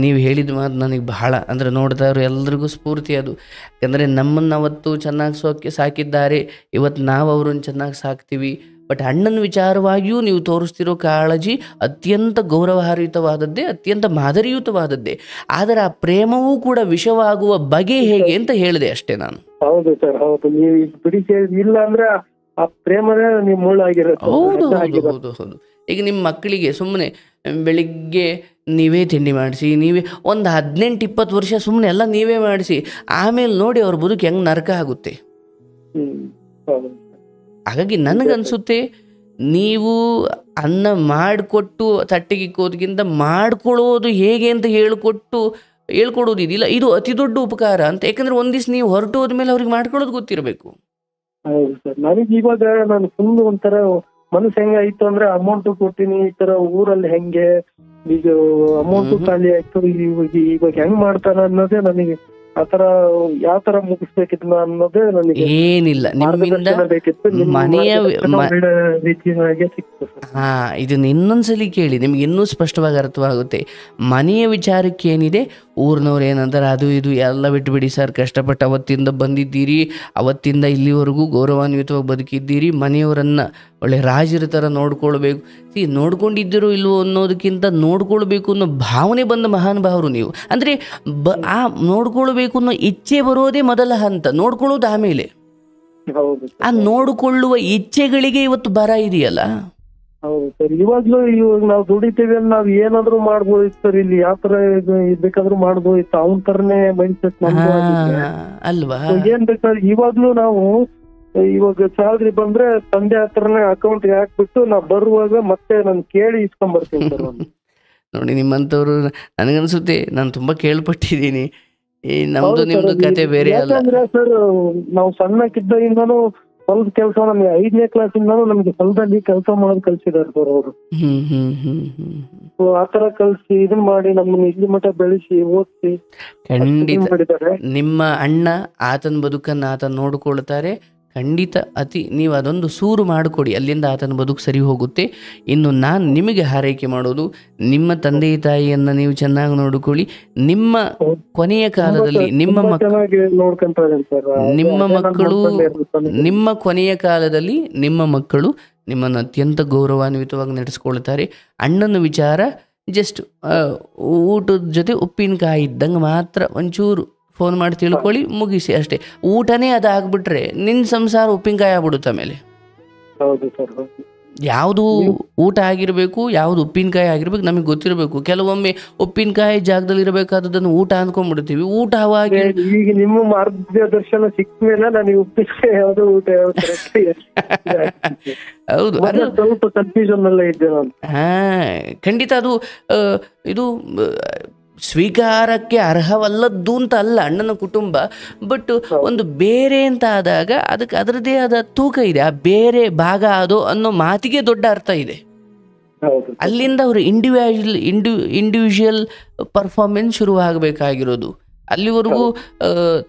ನೀವು ಹೇಳಿದ ಮಾತು ನನಗೆ ಬಹಳ ಅಂದರೆ ನೋಡಿದವರು ಎಲ್ರಿಗೂ ಸ್ಫೂರ್ತಿ ಅದು. ಯಾಕಂದರೆ ನಮ್ಮನ್ನು ಅವತ್ತು ಚೆನ್ನಾಗಿ ಸಾಕಿದ್ದಾರೆ, ಇವತ್ತು ನಾವು ಅವ್ರನ್ನ ಚೆನ್ನಾಗಿ ಸಾಕ್ತೀವಿ. ಬಟ್ ಅಣ್ಣನ ವಿಚಾರವಾಗಿಯೂ ನೀವು ತೋರಿಸ್ತಿರೋ ಕಾಳಜಿ ಅತ್ಯಂತ ಗೌರವಾನ್ವಿತವಾದದ್ದೇ, ಅತ್ಯಂತ ಮಾದರಿಯುತವಾದದ್ದೇ. ಆದರೆ ಆ ಪ್ರೇಮವೂ ಕೂಡ ವಿಷವಾಗುವ ಬಗೆ ಹೇಗೆ ಅಂತ ಹೇಳಿದೆ ಅಷ್ಟೇ ನಾನು. ಹೌದು ಸರ್, ಹೌದು. ನೀವು ಬಿಡಿ ಇಲ್ಲ ಅಂದ್ರೆ ಆ ಪ್ರೇಮನೇ ನೀವು ಮುಳ್ಳಾಗಿರುತ್ತೆ. ಹೌದು ಹೌದು ಹೌದು ಹೌದು. ಈಗ ನಿಮ್ಮ ಮಕ್ಕಳಿಗೆ ಸುಮ್ಮನೆ ಬೆಳಿಗ್ಗೆ ನೀವೇ ತಿಂಡಿ ಮಾಡಿಸಿ, ನೀವೇ ಒಂದು 18-20 ವರ್ಷ ಸುಮ್ಮನೆ ಎಲ್ಲ ನೀವೇ ಮಾಡಿಸಿ, ಆಮೇಲೆ ನೋಡಿ ಅವ್ರ ಬದುಕು ಹೆಂಗೆ ನರಕ ಆಗುತ್ತೆ. ಹಾಗಾಗಿ ನನಗನ್ಸುತ್ತೆ ನೀವು ಅನ್ನ ಮಾಡಿಕೊಟ್ಟು ತಟ್ಟೆಗೆ ಇಕ್ಕೋದಕ್ಕಿಂತ ಮಾಡ್ಕೊಳ್ಳೋದು ಹೇಗೆ ಅಂತ ಹೇಳ್ಕೊಡೋದು ಇದಿಲ್ಲ, ಇದು ಅತಿ ದೊಡ್ಡ ಉಪಕಾರ ಅಂತ. ಯಾಕಂದ್ರೆ ಒಂದ್ ದಿವ್ಸ ನೀವು ಹೊರಟು ಹೋದ್ಮೇಲೆ ಅವ್ರಿಗೆ ಮಾಡ್ಕೊಳ್ಳೋದು ಗೊತ್ತಿರಬೇಕು. ಹೌದು ಸರ್. ನನಗೆ ಇವಾಗ ನಾನು ಫುಲ್ ಒಂಥರ ಮನಸ್ಸು ಹೆಂಗಾಯ್ತು ಅಂದ್ರೆ ಅಮೌಂಟ್ ಕೊಟ್ಟಿನಿ, ಈ ತರ ಊರಲ್ಲಿ ಹೆಂಗೆ ಈಗ ಅಮೌಂಟ್ ಖಾಲಿ ಆಯ್ತು, ಇವಾಗ ಹೆಂಗ್ ಮಾಡ್ತಾರ ಅನ್ನೋದೇ ನನಗೆ, ಆತರ ಯಾವ ತರ ಮುಗಿಸ್ಬೇಕಿದ್ನ ಅನ್ನೋದೇ ನನಗೆ ಏನಿಲ್ಲ. ನಿಮ್ಮಿಂದ ಮನೆಯ ಇದನ್ನ ಇನ್ನೊಂದ್ಸಲಿ ಕೇಳಿ, ನಿಮ್ಗೆ ಇನ್ನೂ ಸ್ಪಷ್ಟವಾಗಿ ಅರ್ಥವಾಗುತ್ತೆ. ಮನೆಯ ವಿಚಾರಕ್ಕೆ ಏನಿದೆ, ಊರಿನವ್ರು ಏನಂತಾರೆ ಅದು ಇದು ಎಲ್ಲ ಬಿಟ್ಟುಬಿಡಿ ಸರ್. ಕಷ್ಟಪಟ್ಟು ಅವತ್ತಿಂದ ಬಂದಿದ್ದೀರಿ, ಅವತ್ತಿಂದ ಇಲ್ಲಿವರೆಗೂ ಗೌರವಾನ್ವಿತವಾಗಿ ಬದುಕಿದ್ದೀರಿ. ಮನೆಯವರನ್ನ ಒಳ್ಳೆ ರಾಜರ ಥರ ನೋಡ್ಕೊಳ್ಬೇಕು. ನೋಡ್ಕೊಂಡಿದ್ದೀರೋ ಇಲ್ವೋ ಅನ್ನೋದಕ್ಕಿಂತ ನೋಡ್ಕೊಳ್ಬೇಕು ಅನ್ನೋ ಭಾವನೆ ಬಂದ ಮಹಾನುಭಾವರು ನೀವು. ಅಂದರೆ ಆ ನೋಡ್ಕೊಳ್ಬೇಕು ಅನ್ನೋ ಇಚ್ಛೆ ಬರೋದೇ ಮೊದಲ ಹಂತ, ನೋಡ್ಕೊಳ್ಳೋದು ಆಮೇಲೆ. ಆ ನೋಡಿಕೊಳ್ಳುವ ಇಚ್ಛೆಗಳಿಗೆ ಇವತ್ತು ಬರ ಇದೆಯಲ್ಲ. ಹೌದು ಸರ್. ಇವಾಗ ನಾವು ದುಡಿತೀವಿ ಅಂದ್ರೆ ನಾವ್ ಏನಾದ್ರು ಮಾಡ್ಬೋದಿತ್ತು ಸರ್. ಇಲ್ಲಿ ಯಾವ ತರ ಬೇಕಾದ್ರೂ ಮಾಡ್ಬೋದಿತ್ತು. ಅವನ ತರನೇ ಮೈಂಡ್ ಸೆಟ್ ಅಲ್ವಾ? ಏನ್ ಬೇಕಾದ್ರೆ ಇವಾಗ್ಲೂ ನಾವು ಇವಾಗ ಸ್ಯಾಲ್ರಿ ಬಂದ್ರೆ ತಂದೆ ಹತ್ರನೇ ಅಕೌಂಟ್ ಹಾಕ್ಬಿಟ್ಟು ನಾವ್ ಬರುವಾಗ ಮತ್ತೆ ನಾನು ಕೇಳಿ ಇಸ್ಕೊಂಡ್ ಬರ್ತೀನಿ ಸರ್. ನೋಡಿ, ನಿಮ್ಮಂತವ್ರು ನನಗನ್ಸುತ್ತೆ ನಾನು ತುಂಬಾ ಕೇಳ್ಪಟ್ಟಿದ್ದೀನಿ. ನಮ್ದು ನಿಮ್ದು ಕತೆ ಬೇರೆ ಅಲ್ಲ. ಯಾಕಂದ್ರೆ ಸರ್ ನಾವು ಸಣ್ಣಕ್ಕಿದ್ದಾಗಿಂದಾನು ಸ್ವಲ್ಪ ಕೆಲಸ, ನಮ್ಗೆ 5ನೇ ಕ್ಲಾಸಿಂದಾನು ನಮ್ಗೆ ಹೊಲದಲ್ಲಿ ಕೆಲಸ ಮಾಡೋದು ಕಲ್ಸಿದಾರೆ ಸರ್ ಅವರು. ಆತರ ಕಲ್ಸಿ ಇದನ್ ಮಾಡಿ ನಮ್ಮನ್ನ ಇಲ್ಲಿ ಮಠ ಬೆಳೆಸಿ ಓದಿಸಿ ಖಂಡಿತ ನಿಮ್ಮ ಅಣ್ಣ ಆತನ ಬದುಕನ್ನು ಆತ ನೋಡ್ಕೊಳ್ತಾರೆ. ಖಂಡಿತ ನೀವು ಅದೊಂದು ಸೂರು ಮಾಡಿಕೊಡಿ, ಅಲ್ಲಿಂದ ಆತನ ಬದುಕು ಸರಿ ಹೋಗುತ್ತೆ. ಇನ್ನು ನಾನು ನಿಮಗೆ ಹಾರೈಕೆ ಮಾಡೋದು, ನಿಮ್ಮ ತಂದೆ ತಾಯಿಯನ್ನು ನೀವು ಚೆನ್ನಾಗಿ ನೋಡಿಕೊಳ್ಳಿ. ನಿಮ್ಮ ಕೊನೆಯ ಕಾಲದಲ್ಲಿ ನಿಮ್ಮ ಕೊನೆಯ ಕಾಲದಲ್ಲಿ ನಿಮ್ಮ ಮಕ್ಕಳು ನಿಮ್ಮನ್ನು ಅತ್ಯಂತ ಗೌರವಾನ್ವಿತವಾಗಿ ನಡೆಸ್ಕೊಳ್ತಾರೆ. ಅಣ್ಣನ ವಿಚಾರ ಜಸ್ಟ್ ಊಟದ ಜೊತೆ ಉಪ್ಪಿನಕಾಯಿ ಇದ್ದಂಗೆ ಮಾತ್ರ ಒಂಚೂರು ಫೋನ್ ಮಾಡಿ ತಿಳ್ಕೊಳ್ಳಿ, ಮುಗಿಸಿ ಅಷ್ಟೇ. ಊಟನೇ ಅದಾಗ್ಬಿಟ್ರೆ ನಿನ್ನ ಸಂಸಾರ ಉಪ್ಪಿನಕಾಯಿ ಆಗ್ಬಿಡುತ್ತೆ ಆಮೇಲೆ. ಯಾವುದು ಊಟ ಆಗಿರಬೇಕು, ಯಾವುದು ಉಪ್ಪಿನಕಾಯಿ ಆಗಿರ್ಬೇಕು ನಮಗೆ ಗೊತ್ತಿರಬೇಕು. ಕೆಲವೊಮ್ಮೆ ಉಪ್ಪಿನಕಾಯಿ ಜಾಗದಲ್ಲಿ ಇರಬೇಕಾದದನ್ನು ಊಟ ಅನ್ಕೊಂಡ್ಬಿಡ್ತೀವಿ. ಊಟ ಅವಾಗಿ ಈಗ ನಿಮ್ಮ ಮಾರ್ಗದರ್ಶನ ಸಿಕ್ಕ ಮೇಲೆ ನನಗೆ ಉಪ್ಪಿನಕಾಯಿ ಯಾವ್ದು ಊಟ ಹೌದು, ಸ್ವಲ್ಪ ಕನ್ಫ್ಯೂಷನ್ ಎಲ್ಲ ಇದ್ದೆ ನಾನು. ಖಂಡಿತ ಅದು ಇದು ಸ್ವೀಕಾರಕ್ಕೆ ಅರ್ಹವಲ್ಲದ್ದು ಅಂತ ಅಲ್ಲ ಅಣ್ಣನ ಕುಟುಂಬ. ಬಟ್ ಒಂದು ಬೇರೆ ಅಂತ ಆದಾಗ ಅದಕ್ಕೆ ಅದರದೇ ಆದ ತೂಕ ಇದೆ. ಆ ಬೇರೆ ಭಾಗ ಅದು ಅನ್ನೋ ಮಾತಿಗೆ ದೊಡ್ಡ ಅರ್ಥ ಇದೆ. ಅಲ್ಲಿಂದ ಅವರು ಇಂಡಿವಿಜುವಲ್ ಪರ್ಫಾರ್ಮೆನ್ಸ್ ಶುರುವಾಗಬೇಕಾಗಿರೋದು. ಅಲ್ಲಿವರೆಗೂ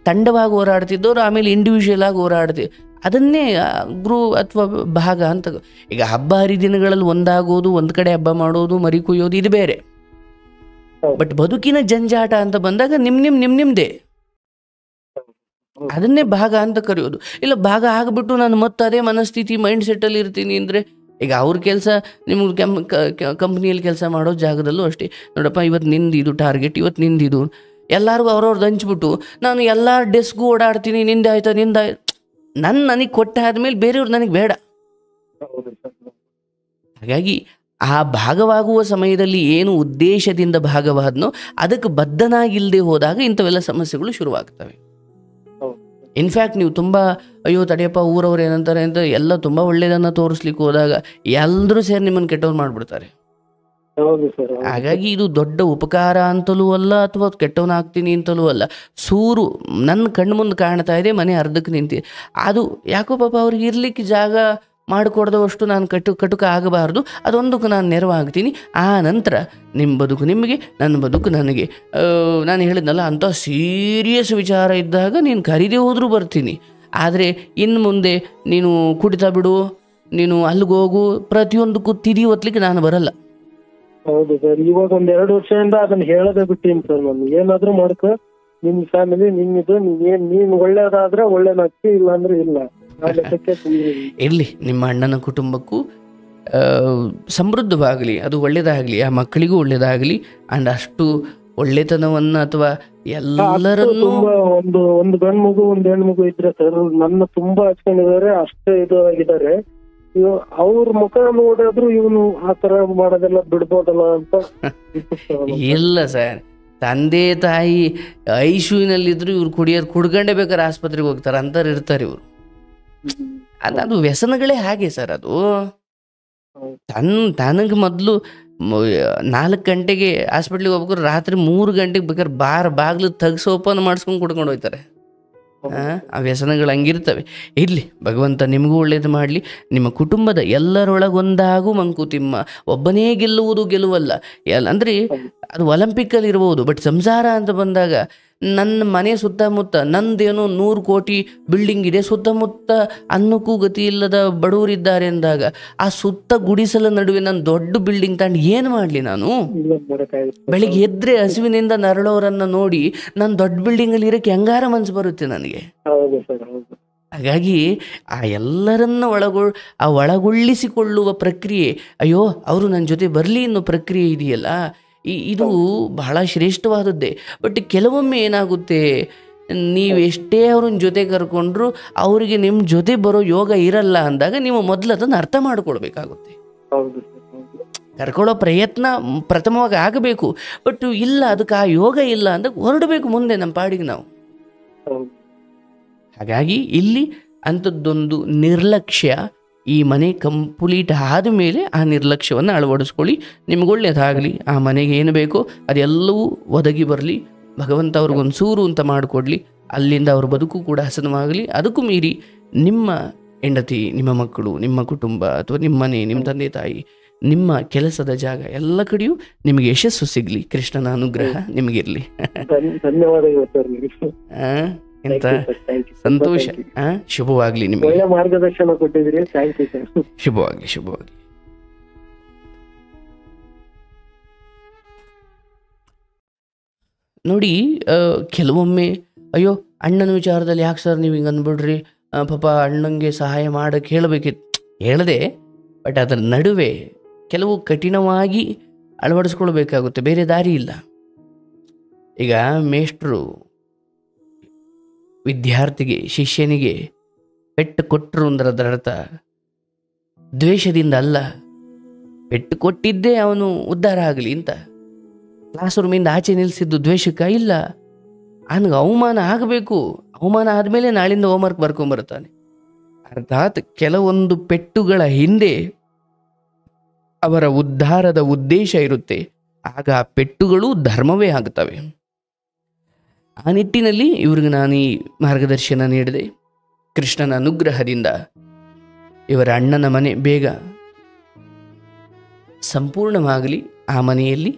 ತಂಡವಾಗಿ ಹೋರಾಡ್ತಿದ್ದವರು ಆಮೇಲೆ ಇಂಡಿವಿಜುವಲ್ ಆಗಿ ಅದನ್ನೇ ಗ್ರೂಪ್ ಅಥವಾ ಭಾಗ ಅಂತ. ಈಗ ಹಬ್ಬ ಹರಿದಿನಗಳಲ್ಲಿ ಒಂದಾಗೋದು, ಒಂದು ಕಡೆ ಹಬ್ಬ ಮಾಡೋದು, ಮರಿ ಕುಯ್ಯೋದು, ಇದು ಬೇರೆ. ಬಟ್ ಬದುಕಿನ ಜಂಜಾಟ ಅಂತ ಬಂದಾಗ ನಿಮ್ದೇ ಅದನ್ನೇ ಭಾಗ ಅಂತ ಕರೆಯೋದು. ಇಲ್ಲ ಭಾಗ ಆಗ್ಬಿಟ್ಟು ನಾನು ಮತ್ತೆ ಅದೇ ಮನಸ್ಥಿತಿ ಮೈಂಡ್ ಸೆಟ್ಟಲ್ಲಿ ಇರ್ತೀನಿ ಅಂದರೆ, ಈಗ ಅವ್ರ ಕೆಲಸ ನಿಮ್ಗೆ ಕಂಪ್ನಿಯಲ್ಲಿ ಕೆಲಸ ಮಾಡೋ ಜಾಗದಲ್ಲೂ ಅಷ್ಟೇ. ನೋಡಪ್ಪ, ಇವತ್ತು ನಿಂದಿದು ಟಾರ್ಗೆಟ್, ಇವತ್ತು ನಿಂದಿದು, ಎಲ್ಲರಿಗೂ ಅವ್ರವ್ರದ್ದು ಹಂಚ್ಬಿಟ್ಟು ನಾನು ಎಲ್ಲ ಡೆಸ್ಗೂ ಓಡಾಡ್ತೀನಿ, ನಿಂದಾಯ್ತಾ ನನಗೆ ಕೊಟ್ಟಾದ್ಮೇಲೆ ಬೇರೆಯವ್ರು ನನಗೆ ಬೇಡ. ಹಾಗಾಗಿ ಆ ಭಾಗವಾಗುವ ಸಮಯದಲ್ಲಿ ಏನು ಉದ್ದೇಶದಿಂದ ಭಾಗವಾದ್ನೋ ಅದಕ್ಕೆ ಬದ್ಧನಾಗಿಲ್ಲದೆ ಹೋದಾಗ ಇಂಥವೆಲ್ಲ ಸಮಸ್ಯೆಗಳು ಶುರುವಾಗ್ತವೆ. ಇನ್ಫ್ಯಾಕ್ಟ್ ನೀವು ತುಂಬ ಅಯ್ಯೋ ತಡೆಯಪ್ಪ ಊರವ್ರು ಏನಂತಾರೆ ಅಂತ ಎಲ್ಲ ತುಂಬ ಒಳ್ಳೆಯದನ್ನು ತೋರಿಸ್ಲಿಕ್ಕೆ ಹೋದಾಗ ಎಲ್ಲರೂ ಸೇರಿ ನಿಮ್ಮನ್ನು ಕೆಟ್ಟವ್ರು ಮಾಡಿಬಿಡ್ತಾರೆ. ಹಾಗಾಗಿ ಇದು ದೊಡ್ಡ ಉಪಕಾರ ಅಂತಲೂ ಅಲ್ಲ, ಅಥವಾ ಕೆಟ್ಟವನಾಗ್ತೀನಿ ಅಂತಲೂ ಅಲ್ಲ. ಸೂರು ನನ್ನ ಕಣ್ಣು ಮುಂದೆ ಕಾಣ್ತಾ ಇದೆ, ಮನೆ ಅರ್ಧಕ್ಕೆ ನಿಂತಿದೆ. ಅದು ಯಾಕೋ ಪಾಪ ಅವ್ರಿಗೆ ಇರ್ಲಿಕ್ಕೆ ಜಾಗ ಮಾಡಿಕೊಡ್ದವಷ್ಟು ನಾನು ಕಟುಕ ಆಗಬಾರ್ದು, ಅದೊಂದಕ್ಕೆ ನಾನು ನೆರವಾಗ್ತೀನಿ. ಆ ನಂತರ ನಿಮ್ಮ ಬದುಕು ನಿಮಗೆ, ನನ್ನ ಬದುಕು ನನಗೆ. ನಾನು ಹೇಳಿದ್ನಲ್ಲ, ಅಂಥ ಸೀರಿಯಸ್ ವಿಚಾರ ಇದ್ದಾಗ ನೀನು ಕರೀದೇ ಹೋದರೂ ಬರ್ತೀನಿ. ಆದರೆ ಇನ್ನು ಮುಂದೆ ನೀನು ಕುಡಿತಾ ಬಿಡು, ನೀನು ಅಲ್ಲಿಗೆ ಹೋಗು, ಪ್ರತಿಯೊಂದಕ್ಕೂ ತಿದಿ ಒತ್ತಲಿಕ್ಕೆ ನಾನು ಬರಲ್ಲ. ಹೌದು ಸರ್, ಇವಾಗ ಒಂದ್ 2 ವರ್ಷದಿಂದ ಅದನ್ನ ಹೇಳೋದೇ ಬಿಟ್ಟಿನಿ ಸರ್. ನಾನು ಏನಾದ್ರೂ ಮಾಡ್ಕೊ, ನಿಮ್ ಫ್ಯಾಮಿಲಿ ನಿಮ್ಮಿದು, ನೀನ್ ಒಳ್ಳೇದಾದ್ರೆ ಒಳ್ಳೇದಾಗ್ತಿ, ಇಲ್ಲ ಅಂದ್ರೆ ಇಲ್ಲ. ಆ ಲೆಕ್ಕಕ್ಕೆ ಸುಮ್ನೆ ಇರಲಿ, ನಿಮ್ಮ ಅಣ್ಣನ ಕುಟುಂಬಕ್ಕೂ ಸಮೃದ್ಧವಾಗಲಿ, ಅದು ಒಳ್ಳೇದಾಗಲಿ, ಆ ಮಕ್ಕಳಿಗೂ ಒಳ್ಳೇದಾಗಲಿ. ಆ್ಯಂಡ್ ಅಷ್ಟು ಒಳ್ಳೆತನವನ್ನು ಅಥವಾ ಎಲ್ಲರನ್ನೂ ತುಂಬಾ ಒಂದು ಗಂಡ್ ಮಗು ಒಂದು ಹೆಣ್ಣು ಮಗು ಇದ್ರೆ ಸರ್, ನನ್ನ ತುಂಬಾ ಹಚ್ಕೊಂಡಿದ್ದಾರೆ, ಅಷ್ಟೇ ಇದು ಆಗಿದ್ದಾರೆ. ಅವ್ರ ಮುಖ ನೋಡಿದ್ರು ಇವನು ಆತರ ಮಾಡೋದೆಲ್ಲ ಬಿಡ್ಬೋದಲ್ಲ ಅಂತ ಇಲ್ಲ ಸರ್, ತಂದೆ ತಾಯಿ ಐಶುವಿನಲ್ಲಿದ್ರು ಇವ್ರು ಕುಡ್ಕೊಂಡೇ ಬೇಕಾದ್ರೆ ಆಸ್ಪತ್ರೆಗೆ ಹೋಗ್ತಾರೆ ಅಂತಾರೆ, ಇರ್ತಾರೆ ಇವರು. ಅದು ವ್ಯಸನಗಳೇ ಹಾಗೆ ಸರ್. ಅದು ತನಗೆ ಮೊದಲು 4 ಗಂಟೆಗೆ ಹಾಸ್ಪಿಟ್ಲಿಗೆ ಹೋಗ್ಬೇಕಾದ್ರೆ ರಾತ್ರಿ 3 ಗಂಟೆಗೆ ಬೇಕಾದ್ರೆ ಬಾಗ್ಲು ತಗ್ಸಿ ಓಪನ್ ಮಾಡಿಸ್ಕೊಂಡು ಕುಡ್ಕೊಂಡು ಹೋಗ್ತಾರೆ. ಆ ವ್ಯಸನಗಳು ಹಂಗಿರ್ತವೆ. ಇರಲಿ, ಭಗವಂತ ನಿಮಗೂ ಒಳ್ಳೇದು ಮಾಡಲಿ. ನಿಮ್ಮ ಕುಟುಂಬದ ಎಲ್ಲರೊಳಗೊಂದಾಗೂ ಮಂಕುತಿಮ್ಮ. ಒಬ್ಬನೇ ಗೆಲ್ಲುವುದು ಗೆಲುವಲ್ಲ. ಅಂದರೆ ಅದು ಒಲಿಂಪಿಕ್ಕಲ್ಲಿ ಇರ್ಬೋದು, ಬಟ್ ಸಂಸಾರ ಅಂತ ಬಂದಾಗ ನನ್ನ ಮನೆ ಸುತ್ತಮುತ್ತ ನಂದೇನೋ 100 ಕೋಟಿ ಬಿಲ್ಡಿಂಗ್ ಇದೆ, ಸುತ್ತಮುತ್ತ ಅನ್ನಕ್ಕೂ ಗತಿ ಇಲ್ಲದ ಬಡವರಿದ್ದಾರೆ ಅಂದಾಗ ಆ ಸುತ್ತ ಗುಡಿಸಲ ನಡುವೆ ನಾನು ದೊಡ್ಡ ಬಿಲ್ಡಿಂಗ್ ತಗೊಂಡು ಏನು ಮಾಡಲಿ ನಾನು? ಬೆಳಿಗ್ಗೆ ಎದ್ರೆ ಹಸುವಿನಿಂದ ನರಳೋರನ್ನ ನೋಡಿ ನಾನು ದೊಡ್ಡ ಬಿಲ್ಡಿಂಗಲ್ಲಿ ಇರೋಕ್ಕೆ ಹೆಂಗಾರ ಮನಸ್ಸು ಬರುತ್ತೆ ನನಗೆ. ಹಾಗಾಗಿ ಆ ಎಲ್ಲರನ್ನ ಒಳಗೊಳ್ಳಿಸಿಕೊಳ್ಳುವ ಪ್ರಕ್ರಿಯೆ, ಅಯ್ಯೋ ಅವರು ನನ್ನ ಜೊತೆ ಬರಲಿ ಅನ್ನೋ ಪ್ರಕ್ರಿಯೆ ಇದೆಯಲ್ಲ, ಇದು ಬಹಳ ಶ್ರೇಷ್ಠವಾದದ್ದೇ. ಬಟ್ ಕೆಲವೊಮ್ಮೆ ಏನಾಗುತ್ತೆ, ನೀವೆಷ್ಟೇ ಅವ್ರನ್ನ ಜೊತೆ ಕರ್ಕೊಂಡ್ರು ಅವರಿಗೆ ನಿಮ್ಮ ಜೊತೆ ಬರೋ ಯೋಗ ಇರಲ್ಲ ಅಂದಾಗ ನೀವು ಮೊದಲು ಅದನ್ನು ಅರ್ಥ ಮಾಡ್ಕೊಳ್ಬೇಕಾಗುತ್ತೆ. ಕರ್ಕೊಳ್ಳೋ ಪ್ರಯತ್ನ ಪ್ರಥಮವಾಗಿ ಆಗಬೇಕು, ಬಟ್ ಇಲ್ಲ ಅದಕ್ಕೆ ಆ ಯೋಗ ಇಲ್ಲ ಅಂದಾಗ ಹೊರಡಬೇಕು ಮುಂದೆ ನಮ್ಮ ಪಾಡಿಗೆ ನಾವು. ಹಾಗಾಗಿ ಇಲ್ಲಿ ಅಂಥದ್ದೊಂದು ನಿರ್ಲಕ್ಷ್ಯ, ಈ ಮನೆ ಕಂಪ್ಲೀಟ್ ಆದ ಮೇಲೆ ಆ ನಿರ್ಲಕ್ಷ್ಯವನ್ನು ಅಳವಡಿಸ್ಕೊಳ್ಳಿ. ನಿಮ್ಗೊಳ್ಳೇದಾಗಲಿ. ಆ ಮನೆಗೆ ಏನು ಬೇಕೋ ಅದೆಲ್ಲವೂ ಒದಗಿ ಬರಲಿ. ಭಗವಂತ ಅವ್ರಿಗೊಂದು ಸೂರು ಅಂತ ಮಾಡಿಕೊಡ್ಲಿ. ಅಲ್ಲಿಂದ ಅವ್ರ ಬದುಕು ಕೂಡ ಹಸನವಾಗಲಿ. ಅದಕ್ಕೂ ಮೀರಿ ನಿಮ್ಮ ಹೆಂಡತಿ, ನಿಮ್ಮ ಮಕ್ಕಳು, ನಿಮ್ಮ ಕುಟುಂಬ ಅಥವಾ ನಿಮ್ಮ ಮನೆ, ನಿಮ್ಮ ತಂದೆ ತಾಯಿ, ನಿಮ್ಮ ಕೆಲಸದ ಜಾಗ ಎಲ್ಲ ಕಡೆಯೂ ನಿಮಗೆ ಯಶಸ್ಸು ಸಿಗಲಿ. ಕೃಷ್ಣನ ಅನುಗ್ರಹ ನಿಮಗಿರಲಿ. ಧನ್ಯವಾದಗಳು ಸರ್. ಎಂತ ಸಂತೋಷ. ಶುಭವಾಗ್ಲಿ ನಿಮಗೆ. ಒಳ್ಳೆ ಮಾರ್ಗದರ್ಶನ ಕೊಟ್ಟಿದ್ದೀರಿ. Thank you sir. ಶುಭವಾಗ್ಲಿ, ಶುಭವಾಗ್ಲಿ. ನೋಡಿ, ಕೆಲವೊಮ್ಮೆ ಅಯ್ಯೋ ಅಣ್ಣನ ವಿಚಾರದಲ್ಲಿ ಯಾಕೆ ಸರ್ ನೀವು ಹಿಂಗೆ ಅಂದ್ಬಿಡ್ರಿ, ಪಾಪ ಅಣ್ಣಂಗೆ ಸಹಾಯ ಮಾಡೋಕ್ಕೆ ಹೇಳದೆ, ಬಟ್ ಅದರ ನಡುವೆ ಕೆಲವು ಕಠಿಣವಾಗಿ ಅಳವಡಿಸ್ಕೊಳ್ಬೇಕಾಗುತ್ತೆ, ಬೇರೆ ದಾರಿ ಇಲ್ಲ. ಈಗ ಮೇಷ್ಟ್ರು ವಿದ್ಯಾರ್ಥಿಗೆ, ಶಿಷ್ಯನಿಗೆ ಪೆಟ್ಟು ಕೊಟ್ಟರು ಅಂದ್ರೆ ಅದರ ಅರ್ಥ ದ್ವೇಷದಿಂದ ಅಲ್ಲ, ಪೆಟ್ಟು ಕೊಟ್ಟಿದ್ದೇ ಅವನು ಉದ್ಧಾರ ಆಗಲಿ ಅಂತ. ಕ್ಲಾಸ್ ರೂಮಿಂದ ಆಚೆ ನಿಲ್ಲಿಸಿದ್ದು ದ್ವೇಷಕ್ಕ ಇಲ್ಲ, ಅವನಿಗೆ ಅವಮಾನ ಆಗಬೇಕು. ಅವಮಾನ ಆದಮೇಲೆ ನಾಳಿಂದ ಹೋಮ್ವರ್ಕ್ ಬರ್ಕೊಂಬರ್ತಾನೆ. ಅರ್ಥಾತ್ ಕೆಲವೊಂದು ಪೆಟ್ಟುಗಳ ಹಿಂದೆ ಅವರ ಉದ್ಧಾರದ ಉದ್ದೇಶ ಇರುತ್ತೆ. ಆಗ ಆ ಪೆಟ್ಟುಗಳು ಧರ್ಮವೇ ಆಗ್ತವೆ. ಆ ನಿಟ್ಟಿನಲ್ಲಿ ಇವ್ರಿಗೆ ನಾನು ಈ ಮಾರ್ಗದರ್ಶನ ನೀಡಿದೆ. ಕೃಷ್ಣನ ಅನುಗ್ರಹದಿಂದ ಇವರ ಅಣ್ಣನ ಮನೆ ಬೇಗ ಸಂಪೂರ್ಣವಾಗಲಿ. ಆ ಮನೆಯಲ್ಲಿ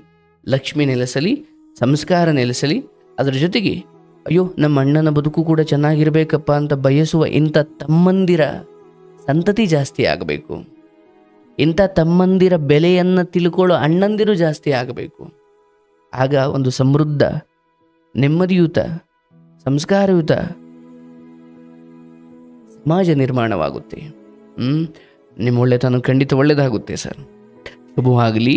ಲಕ್ಷ್ಮಿ ನೆಲೆಸಲಿ, ಸಂಸ್ಕಾರ ನೆಲೆಸಲಿ. ಅದರ ಜೊತೆಗೆ ಅಯ್ಯೋ ನಮ್ಮ ಅಣ್ಣನ ಬದುಕು ಕೂಡ ಚೆನ್ನಾಗಿರಬೇಕಪ್ಪ ಅಂತ ಬಯಸುವ ಇಂಥ ತಮ್ಮಂದಿರ ಸಂತತಿ ಜಾಸ್ತಿ ಆಗಬೇಕು. ಇಂಥ ತಮ್ಮಂದಿರ ಬೆಲೆಯನ್ನು ತಿಳ್ಕೊಳ್ಳೋ ಅಣ್ಣಂದಿರು ಜಾಸ್ತಿ ಆಗಬೇಕು. ಆಗ ಒಂದು ಸಮೃದ್ಧ, ನೆಮ್ಮದಿಯುತ, ಸಂಸ್ಕಾರಯುತ ಸಮಾಜ ನಿರ್ಮಾಣವಾಗುತ್ತೆ. ನಿಮ್ಮ ಒಳ್ಳೆತನ ಖಂಡಿತ ಒಳ್ಳೆಯದಾಗುತ್ತೆ ಸರ್. ಶುಭವಾಗಲಿ.